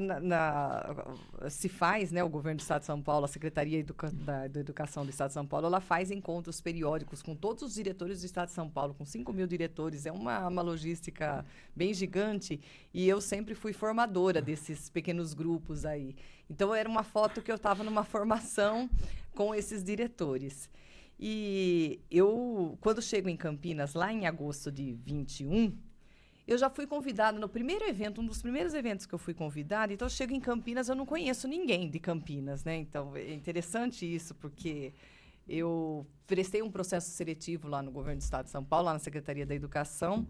se faz, né, o governo do Estado de São Paulo, a Secretaria da Educação do Estado de São Paulo, ela faz encontros periódicos com todos os diretores do Estado de São Paulo, com 5.000 diretores. É uma logística bem gigante. E eu sempre fui formadora desses pequenos grupos aí. Então, era uma foto que eu estava numa formação com esses diretores. E eu, quando chego em Campinas, lá em agosto de 21, eu já fui convidada no primeiro evento, um dos primeiros eventos que eu fui convidada. Então, eu chego em Campinas, eu não conheço ninguém de Campinas, né? Então, é interessante isso, porque eu prestei um processo seletivo lá no governo do Estado de São Paulo, lá na Secretaria da Educação,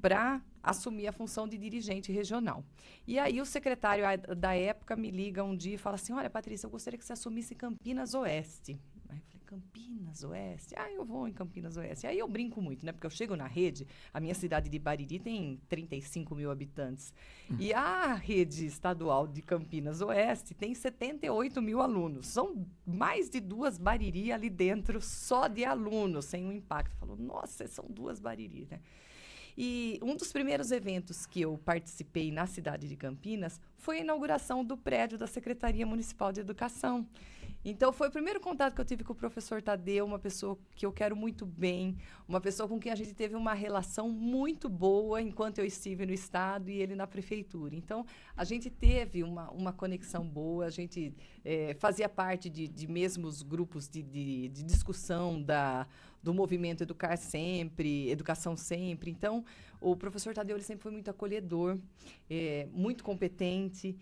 para assumir a função de dirigente regional. E aí, o secretário da época me liga um dia e fala assim: olha, Patrícia, eu gostaria que você assumisse Campinas Oeste. Aí eu falei: Campinas Oeste? Eu vou em Campinas Oeste. Aí eu brinco muito, né? Porque eu chego na rede, a minha cidade de Bariri tem 35.000 habitantes. E a rede estadual de Campinas Oeste tem 78.000 alunos. São mais de 2 Bariri ali dentro, só de alunos, sem um impacto. Falou: nossa, são 2 Bariri, né? E um dos primeiros eventos que eu participei na cidade de Campinas foi a inauguração do prédio da Secretaria Municipal de Educação. Então, foi o primeiro contato que eu tive com o professor Tadeu, uma pessoa que eu quero muito bem, uma pessoa com quem a gente teve uma relação muito boa enquanto eu estive no Estado e ele na Prefeitura. Então, a gente teve uma conexão boa, a gente fazia parte de mesmos grupos de discussão do movimento Educar Sempre, Educação Sempre. Então, o professor Tadeu ele sempre foi muito acolhedor, muito competente.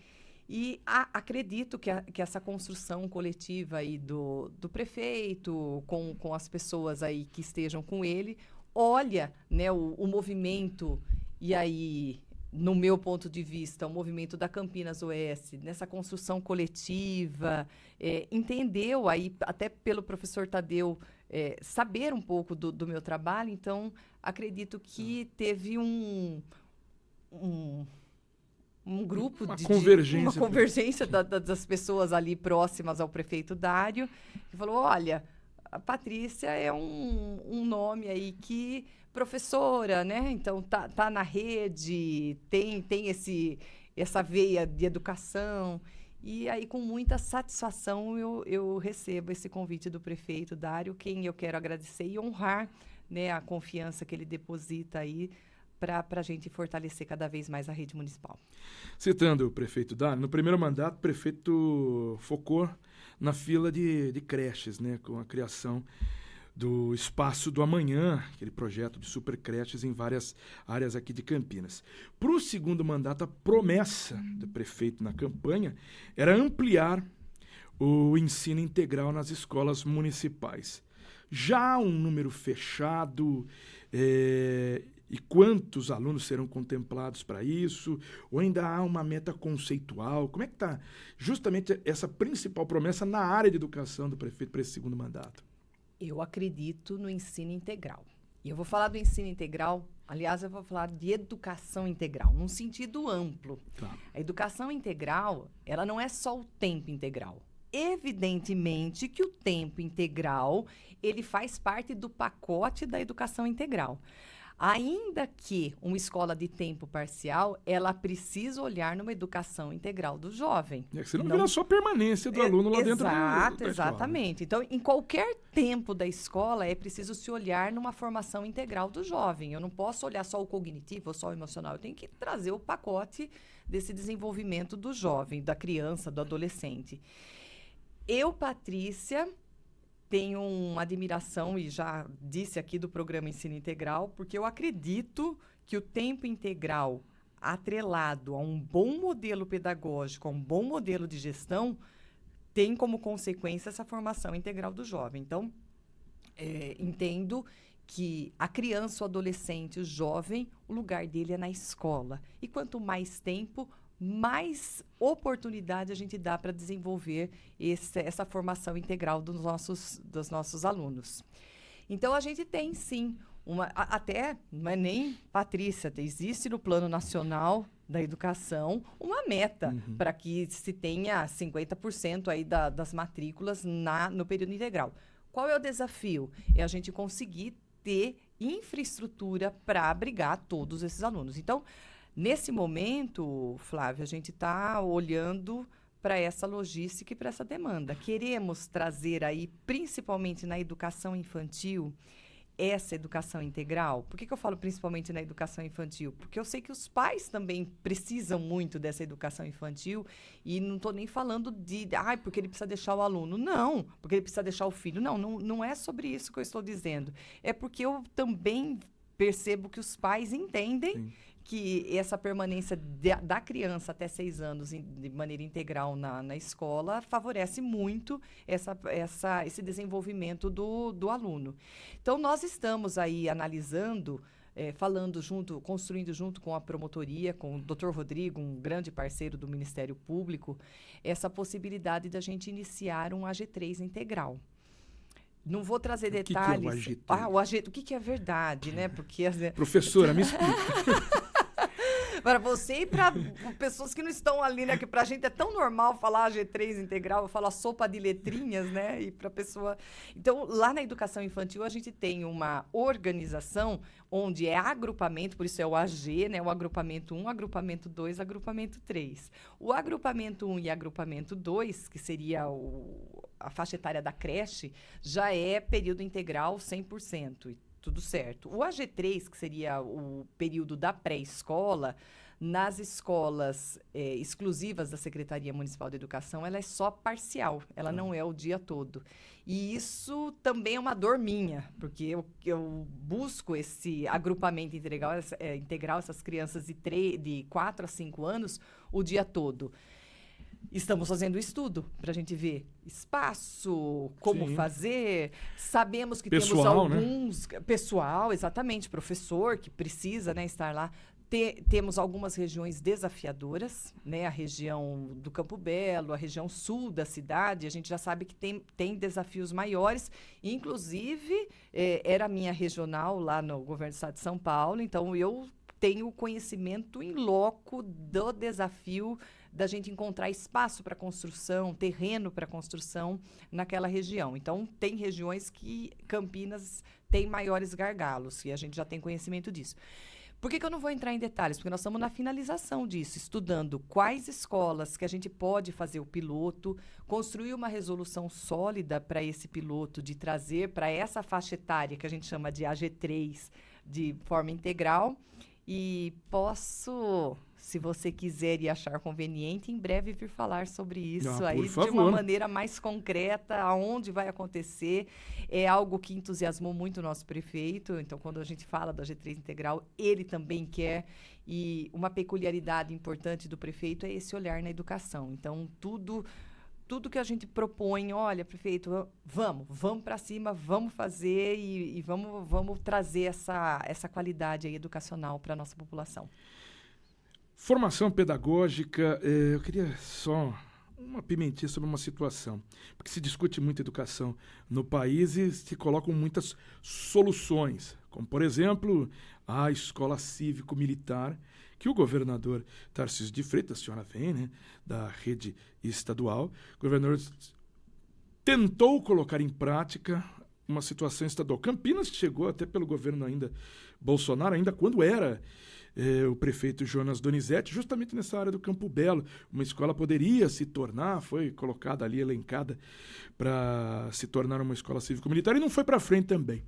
E acredito que essa construção coletiva aí do prefeito, com as pessoas aí que estejam com ele, olha, né, o movimento, e aí, no meu ponto de vista, o movimento da Campinas Oeste, nessa construção coletiva, entendeu aí, até pelo professor Tadeu, saber um pouco do meu trabalho. Então, acredito que teve um grupo uma convergência das pessoas ali próximas ao prefeito Dário, que falou: olha, a Patrícia é um nome aí que, professora, né? Então tá na rede, tem essa veia de educação. E aí, com muita satisfação, eu recebo esse convite do prefeito Dário, quem eu quero agradecer e honrar, né, a confiança que ele deposita aí para a gente fortalecer cada vez mais a rede municipal. Citando o prefeito Dani, no primeiro mandato o prefeito focou na fila de creches, né, com a criação do Espaço do Amanhã, aquele projeto de supercreches em várias áreas aqui de Campinas. Para o segundo mandato, a promessa do prefeito na campanha era ampliar o ensino integral nas escolas municipais. Já um número fechado, e quantos alunos serão contemplados para isso? Ou ainda há uma meta conceitual? Como é que está justamente essa principal promessa na área de educação do prefeito para esse segundo mandato? Eu acredito no ensino integral. E eu vou falar do ensino integral, aliás, eu vou falar de educação integral, num sentido amplo. Tá. A educação integral, ela não é só o tempo integral. Evidentemente que o tempo integral, ele faz parte do pacote da educação integral. Ainda que uma escola de tempo parcial, ela precisa olhar numa educação integral do jovem. É que você não vira só a permanência do aluno lá dentro da escola. Exatamente. Então, em qualquer tempo da escola, é preciso se olhar numa formação integral do jovem. Eu não posso olhar só o cognitivo ou só o emocional. Eu tenho que trazer o pacote desse desenvolvimento do jovem, da criança, do adolescente. Eu, Patrícia, tenho uma admiração, e já disse aqui do programa Ensino Integral, porque eu acredito que o tempo integral atrelado a um bom modelo pedagógico, a um bom modelo de gestão, tem como consequência essa formação integral do jovem. Então, entendo que a criança, o adolescente, o jovem, o lugar dele é na escola. E quanto mais tempo, mais oportunidade a gente dá para desenvolver essa formação integral dos nossos alunos. Então, a gente tem, sim, até, não é nem Patrícia, existe no Plano Nacional da Educação uma meta para que se tenha 50% aí das matrículas no período integral. Qual é o desafio? É a gente conseguir ter infraestrutura para abrigar todos esses alunos. Então, nesse momento, Flávia, a gente está olhando para essa logística e para essa demanda. Queremos trazer aí, principalmente na educação infantil, essa educação integral. Por que eu falo principalmente na educação infantil? Porque eu sei que os pais também precisam muito dessa educação infantil e não estou nem falando porque ele precisa deixar o aluno. Não, porque ele precisa deixar o filho. Não é sobre isso que eu estou dizendo. É porque eu também percebo que os pais entendem Sim. que essa permanência da criança até 6 anos de maneira integral na escola favorece muito esse desenvolvimento do aluno. Então, nós estamos aí analisando, construindo junto com a promotoria, com o Dr. Rodrigo, um grande parceiro do Ministério Público, essa possibilidade da gente iniciar um AG3 integral. Não vou trazer detalhes. O que é o AG3? O que é verdade, né? Porque professora, me explica. Para você e para pessoas que não estão ali, né? Que para a gente é tão normal falar AG3 integral, falar sopa de letrinhas, né? E para pessoa. Então, lá na educação infantil, a gente tem uma organização onde é agrupamento, por isso é o AG, né? O agrupamento 1, agrupamento 2, agrupamento 3. O agrupamento 1 e agrupamento 2, que seria a faixa etária da creche, já é período integral 100%. Tudo certo. O AG3, que seria o período da pré-escola, nas escolas exclusivas da Secretaria Municipal de Educação, ela é só parcial, ela não é o dia todo. E isso também é uma dor minha, porque eu busco esse agrupamento integral essas crianças de 4 a 5 anos, o dia todo. Estamos fazendo estudo para a gente ver espaço, como Sim. fazer. Sabemos que temos alguns... Né? Pessoal, exatamente, professor que precisa, né, estar lá. Temos algumas regiões desafiadoras, né? A região do Campo Belo, a região sul da cidade. A gente já sabe que tem desafios maiores. Inclusive, era a minha regional lá no governo do estado de São Paulo. Então, eu tenho conhecimento in loco do desafio da gente encontrar espaço para construção, terreno para construção naquela região. Então, tem regiões que Campinas tem maiores gargalos, e a gente já tem conhecimento disso. Por que eu não vou entrar em detalhes? Porque nós estamos na finalização disso, estudando quais escolas que a gente pode fazer o piloto, construir uma resolução sólida para esse piloto, de trazer para essa faixa etária que a gente chama de AG3, de forma integral, E posso, se você quiser e achar conveniente, em breve vir falar sobre isso Ah, aí por de favor. uma maneira mais concreta, aonde vai acontecer. É algo que entusiasmou muito o nosso prefeito. Então, quando a gente fala da G3 Integral, ele também quer. E uma peculiaridade importante do prefeito é esse olhar na educação. Então, tudo que a gente propõe, olha, prefeito, vamos para cima, vamos fazer e vamos trazer essa qualidade aí educacional para a nossa população. Formação pedagógica, eu queria só uma pimentinha sobre uma situação, porque se discute muito educação no país e se colocam muitas soluções, como, por exemplo, a escola cívico-militar, que o governador Tarcísio de Freitas, a senhora vem, né, da rede estadual, o governador tentou colocar em prática uma situação estadual. Campinas chegou até pelo governo ainda Bolsonaro, ainda quando era o prefeito Jonas Donizete, justamente nessa área do Campo Belo. Uma escola poderia se tornar, foi colocada ali, elencada, para se tornar uma escola cívico-militar e não foi para frente também.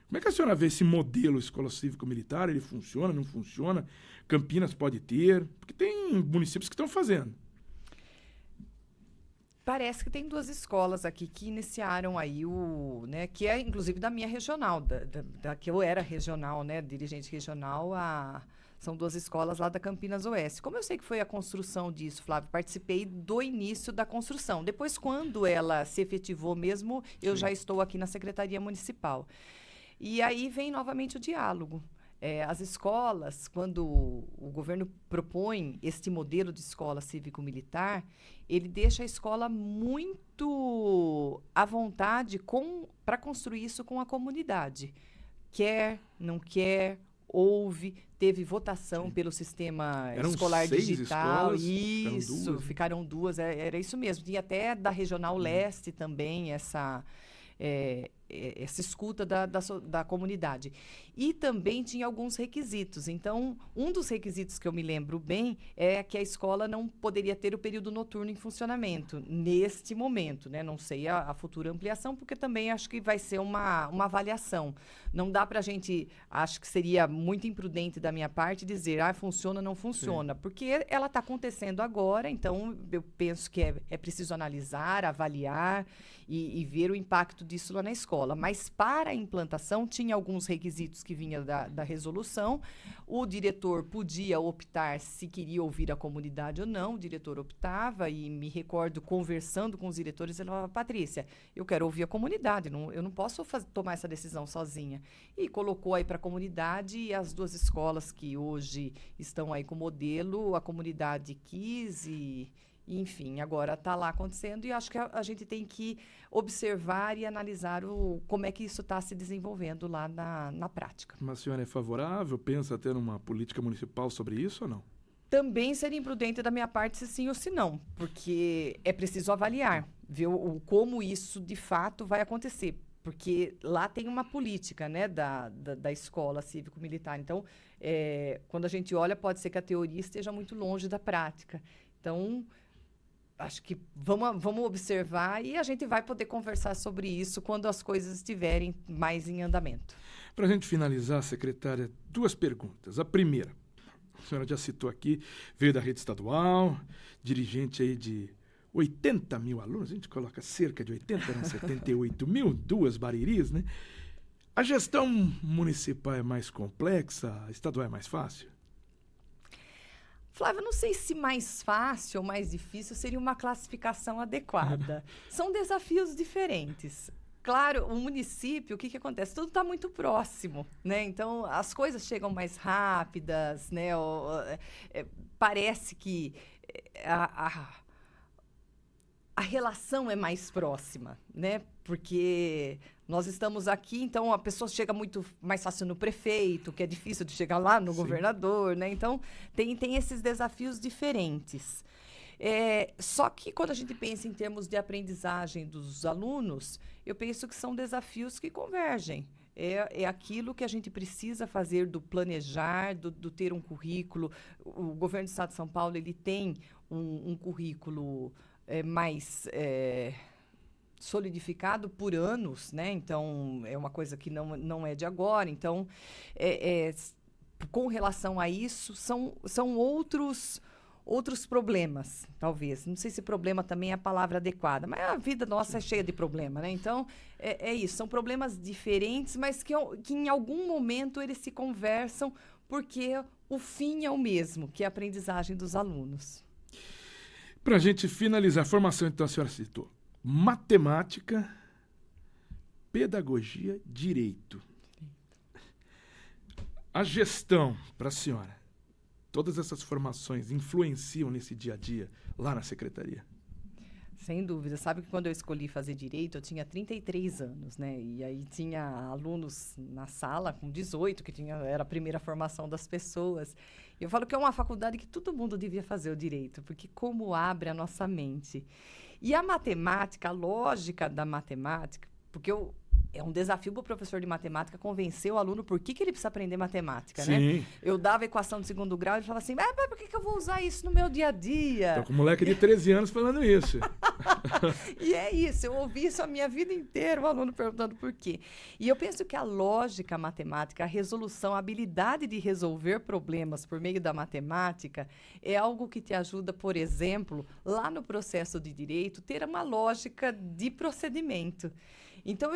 Como é que a senhora vê esse modelo escola cívico-militar? Ele funciona, não funciona? Campinas pode ter? Porque tem municípios que estão fazendo. Parece que tem 2 escolas aqui que iniciaram aí né, que é inclusive da minha regional, da que eu era regional, né, dirigente regional, são 2 escolas lá da Campinas Oeste. Como eu sei que foi a construção disso, Flávio, participei do início da construção. Depois, quando ela se efetivou mesmo, eu já estou aqui na Secretaria Municipal. E aí vem novamente o diálogo. As escolas, quando o governo propõe este modelo de escola cívico-militar, ele deixa a escola muito à vontade para construir isso com a comunidade. Quer, não quer, ouve, teve votação pelo sistema escolar 6 digital. escolas, Isso, ficaram 2, era isso mesmo. E até da Regional Leste também essa escuta da comunidade. E também tinha alguns requisitos. Então, um dos requisitos que eu me lembro bem é que a escola não poderia ter o período noturno em funcionamento neste momento, né? Não sei a futura ampliação, porque também acho que vai ser uma avaliação. Não dá para a gente, acho que seria muito imprudente da minha parte dizer, funciona, não funciona, sim, porque ela está acontecendo agora, então eu penso que é preciso analisar, avaliar e ver o impacto disso lá na escola. Mas para a implantação tinha alguns requisitos que vinham da resolução. O diretor podia optar se queria ouvir a comunidade ou não. O diretor optava e me recordo conversando com os diretores, ele falava, Patrícia, eu quero ouvir a comunidade, eu não posso tomar essa decisão sozinha. E colocou aí para a comunidade e as 2 escolas que hoje estão aí com o modelo, a comunidade quis e enfim, agora está lá acontecendo e acho que a gente tem que observar e analisar como é que isso está se desenvolvendo lá na prática. Mas a senhora é favorável? Pensa ter uma política municipal sobre isso ou não? Também seria imprudente da minha parte se sim ou se não, porque é preciso avaliar, ver como isso de fato vai acontecer. Porque lá tem uma política, né, da escola cívico-militar. Então, quando a gente olha, pode ser que a teoria esteja muito longe da prática. Então, acho que vamos observar e a gente vai poder conversar sobre isso quando as coisas estiverem mais em andamento. Para a gente finalizar, secretária, 2 perguntas. A primeira, a senhora já citou aqui, veio da rede estadual, dirigente aí de 80 mil alunos, a gente coloca cerca de 80, né? 78 mil, 2 bariris, né? A gestão municipal é mais complexa, a estadual é mais fácil? Flávia, não sei se mais fácil ou mais difícil seria uma classificação adequada. São desafios diferentes. Claro, o município, o que acontece? Tudo está muito próximo, né? Então, as coisas chegam mais rápidas, né? Parece que a relação é mais próxima, né? Porque nós estamos aqui, então a pessoa chega muito mais fácil no prefeito, que é difícil de chegar lá no governador, né? Então, tem esses desafios diferentes. Só que quando a gente pensa em termos de aprendizagem dos alunos, eu penso que são desafios que convergem. É aquilo que a gente precisa fazer do planejar, do ter um currículo. O governo do Estado de São Paulo ele tem um currículo mais solidificado por anos, né? Então, é uma coisa que não é de agora. Então, com relação a isso, são outros problemas, talvez. Não sei se problema também é a palavra adequada, mas a vida nossa é cheia de problema, né? Então, é isso. São problemas diferentes, mas que em algum momento eles se conversam, porque o fim é o mesmo, que é a aprendizagem dos alunos. Para a gente finalizar a formação, então, a senhora citou matemática, pedagogia, direito. A gestão, para a senhora, todas essas formações influenciam nesse dia a dia lá na secretaria? Sem dúvida. Sabe que quando eu escolhi fazer direito, eu tinha 33 anos, né? E aí tinha alunos na sala com 18, era a primeira formação das pessoas. Eu falo que é uma faculdade que todo mundo devia fazer o direito, porque como abre a nossa mente. E a matemática, a lógica da matemática, porque é um desafio para o professor de matemática convencer o aluno por que ele precisa aprender matemática, Sim. né? Eu dava equação de segundo grau e ele falava assim, mas por que eu vou usar isso no meu dia a dia? Tô com um moleque de 13 anos falando isso. E é isso, eu ouvi isso a minha vida inteira, o aluno perguntando por quê. E eu penso que a lógica matemática, a resolução, a habilidade de resolver problemas por meio da matemática é algo que te ajuda, por exemplo, lá no processo de direito, ter uma lógica de procedimento. Então,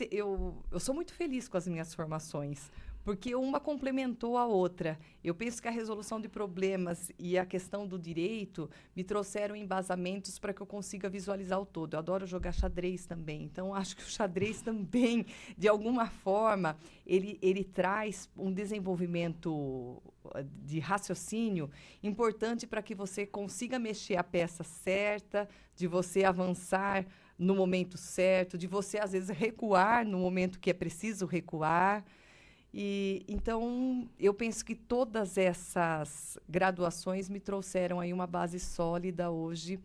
eu sou muito feliz com as minhas formações, porque uma complementou a outra. Eu penso que a resolução de problemas e a questão do direito me trouxeram embasamentos para que eu consiga visualizar o todo. Eu adoro jogar xadrez também, então acho que o xadrez também, de alguma forma, ele traz um desenvolvimento de raciocínio importante para que você consiga mexer a peça certa, de você avançar no momento certo, de você, às vezes, recuar no momento que é preciso recuar. E, então, eu penso que todas essas graduações me trouxeram aí uma base sólida hoje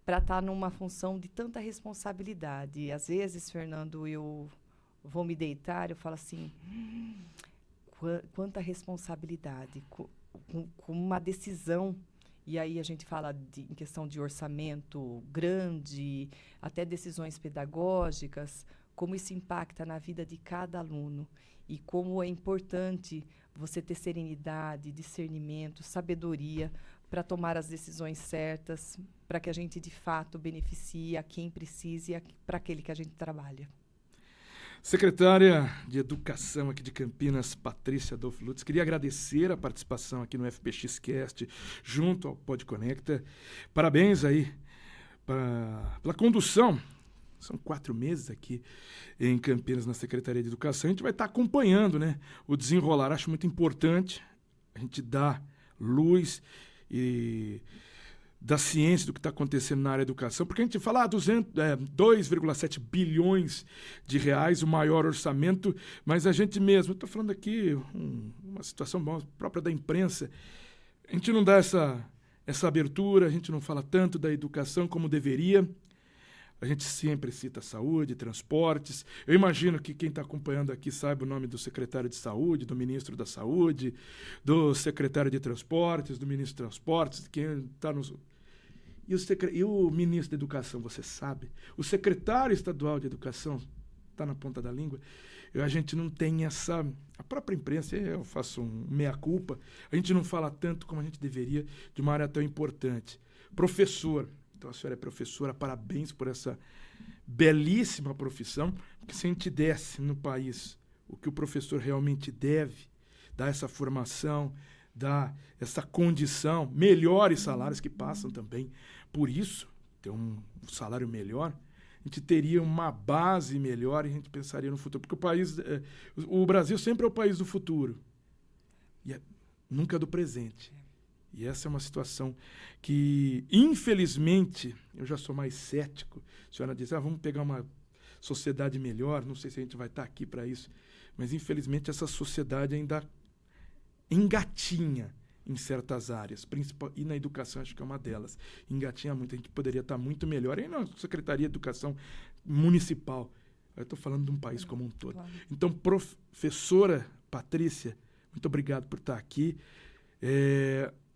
para estar numa função de tanta responsabilidade. E, às vezes, Fernando, eu vou me deitar, eu falo assim, quanta responsabilidade, com uma decisão. E aí a gente fala em questão de orçamento grande, até decisões pedagógicas, como isso impacta na vida de cada aluno e como é importante você ter serenidade, discernimento, sabedoria para tomar as decisões certas, para que a gente, de fato, beneficie a quem precisa e para aquele que a gente trabalha. Secretária de Educação aqui de Campinas, Patrícia Adolfo Lutz, queria agradecer a participação aqui no FPX-Cast, junto ao PodConecta. Parabéns aí pela condução. São 4 meses aqui em Campinas, na Secretaria de Educação. A gente vai estar acompanhando, né, o desenrolar. Acho muito importante a gente dar luz e da ciência do que está acontecendo na área da educação, porque a gente fala 2,7 bilhões de reais, o maior orçamento, mas a gente mesmo, estou falando aqui uma situação própria da imprensa, a gente não dá essa abertura, a gente não fala tanto da educação como deveria. A gente sempre cita saúde, transportes. Eu imagino que quem está acompanhando aqui saiba o nome do secretário de saúde, do ministro da saúde, do secretário de transportes, do ministro de transportes, quem está nos... E o ministro da educação, você sabe? O secretário estadual de educação está na ponta da língua. A gente não tem essa... A própria imprensa, eu faço meia-culpa, a gente não fala tanto como a gente deveria de uma área tão importante. Professor. Então, a senhora é professora, parabéns por essa belíssima profissão, porque se a gente desse no país o que o professor realmente deve, dar essa formação, dar essa condição, melhores salários que passam também por isso, ter um salário melhor, a gente teria uma base melhor e a gente pensaria no futuro. Porque o Brasil sempre é o país do futuro, e nunca do presente. E essa é uma situação que, infelizmente, eu já sou mais cético. A senhora diz, vamos pegar uma sociedade melhor, não sei se a gente vai estar aqui para isso, mas, infelizmente, essa sociedade ainda engatinha em certas áreas, e na educação acho que é uma delas. Engatinha muito, a gente poderia estar muito melhor. E na Secretaria de Educação Municipal, eu estou falando de um país como um todo. Claro. Então, professora Patrícia, muito obrigado por estar aqui.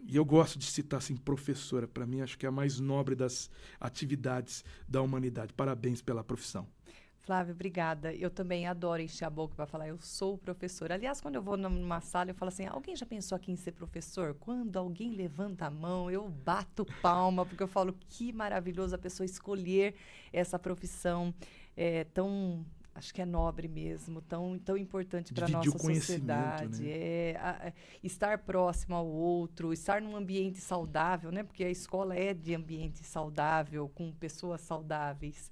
E eu gosto de citar assim, professora, para mim acho que é a mais nobre das atividades da humanidade. Parabéns pela profissão. Flávio, obrigada. Eu também adoro encher a boca para falar, eu sou professora. Aliás, quando eu vou numa sala, eu falo assim, alguém já pensou aqui em ser professor? Quando alguém levanta a mão, eu bato palma, porque eu falo, que maravilhoso a pessoa escolher essa profissão tão... Acho que é nobre mesmo, tão importante para a nossa sociedade. Né? Estar próximo ao outro, estar num ambiente saudável, né? Porque a escola é de ambiente saudável, com pessoas saudáveis.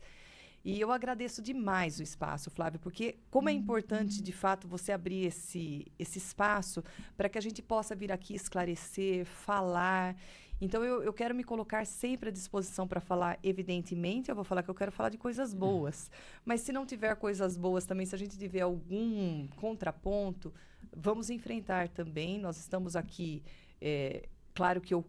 E eu agradeço demais o espaço, Flávio, porque como é importante, de fato, você abrir esse espaço para que a gente possa vir aqui esclarecer, falar. Então, eu quero me colocar sempre à disposição para falar, evidentemente, eu vou falar que eu quero falar de coisas boas. Mas se não tiver coisas boas também, se a gente tiver algum contraponto, vamos enfrentar também. Nós estamos aqui, claro que eu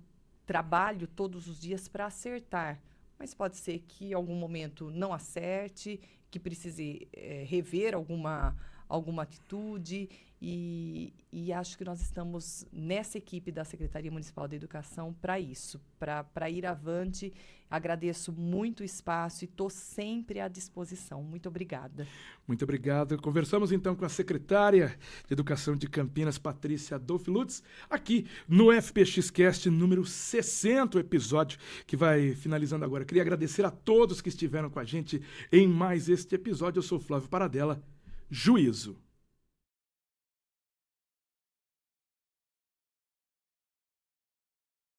trabalho todos os dias para acertar, mas pode ser que em algum momento não acerte, que precise rever alguma atitude. E acho que nós estamos nessa equipe da Secretaria Municipal da Educação para isso, para ir avante. Agradeço muito o espaço e estou sempre à disposição. Muito obrigada. Muito obrigado. Conversamos então com a secretária de Educação de Campinas, Patrícia Adolfi Lutz, aqui no FPX-Cast número 60, o episódio que vai finalizando agora. Queria agradecer a todos que estiveram com a gente em mais este episódio. Eu sou Flávio Paradella. Juízo.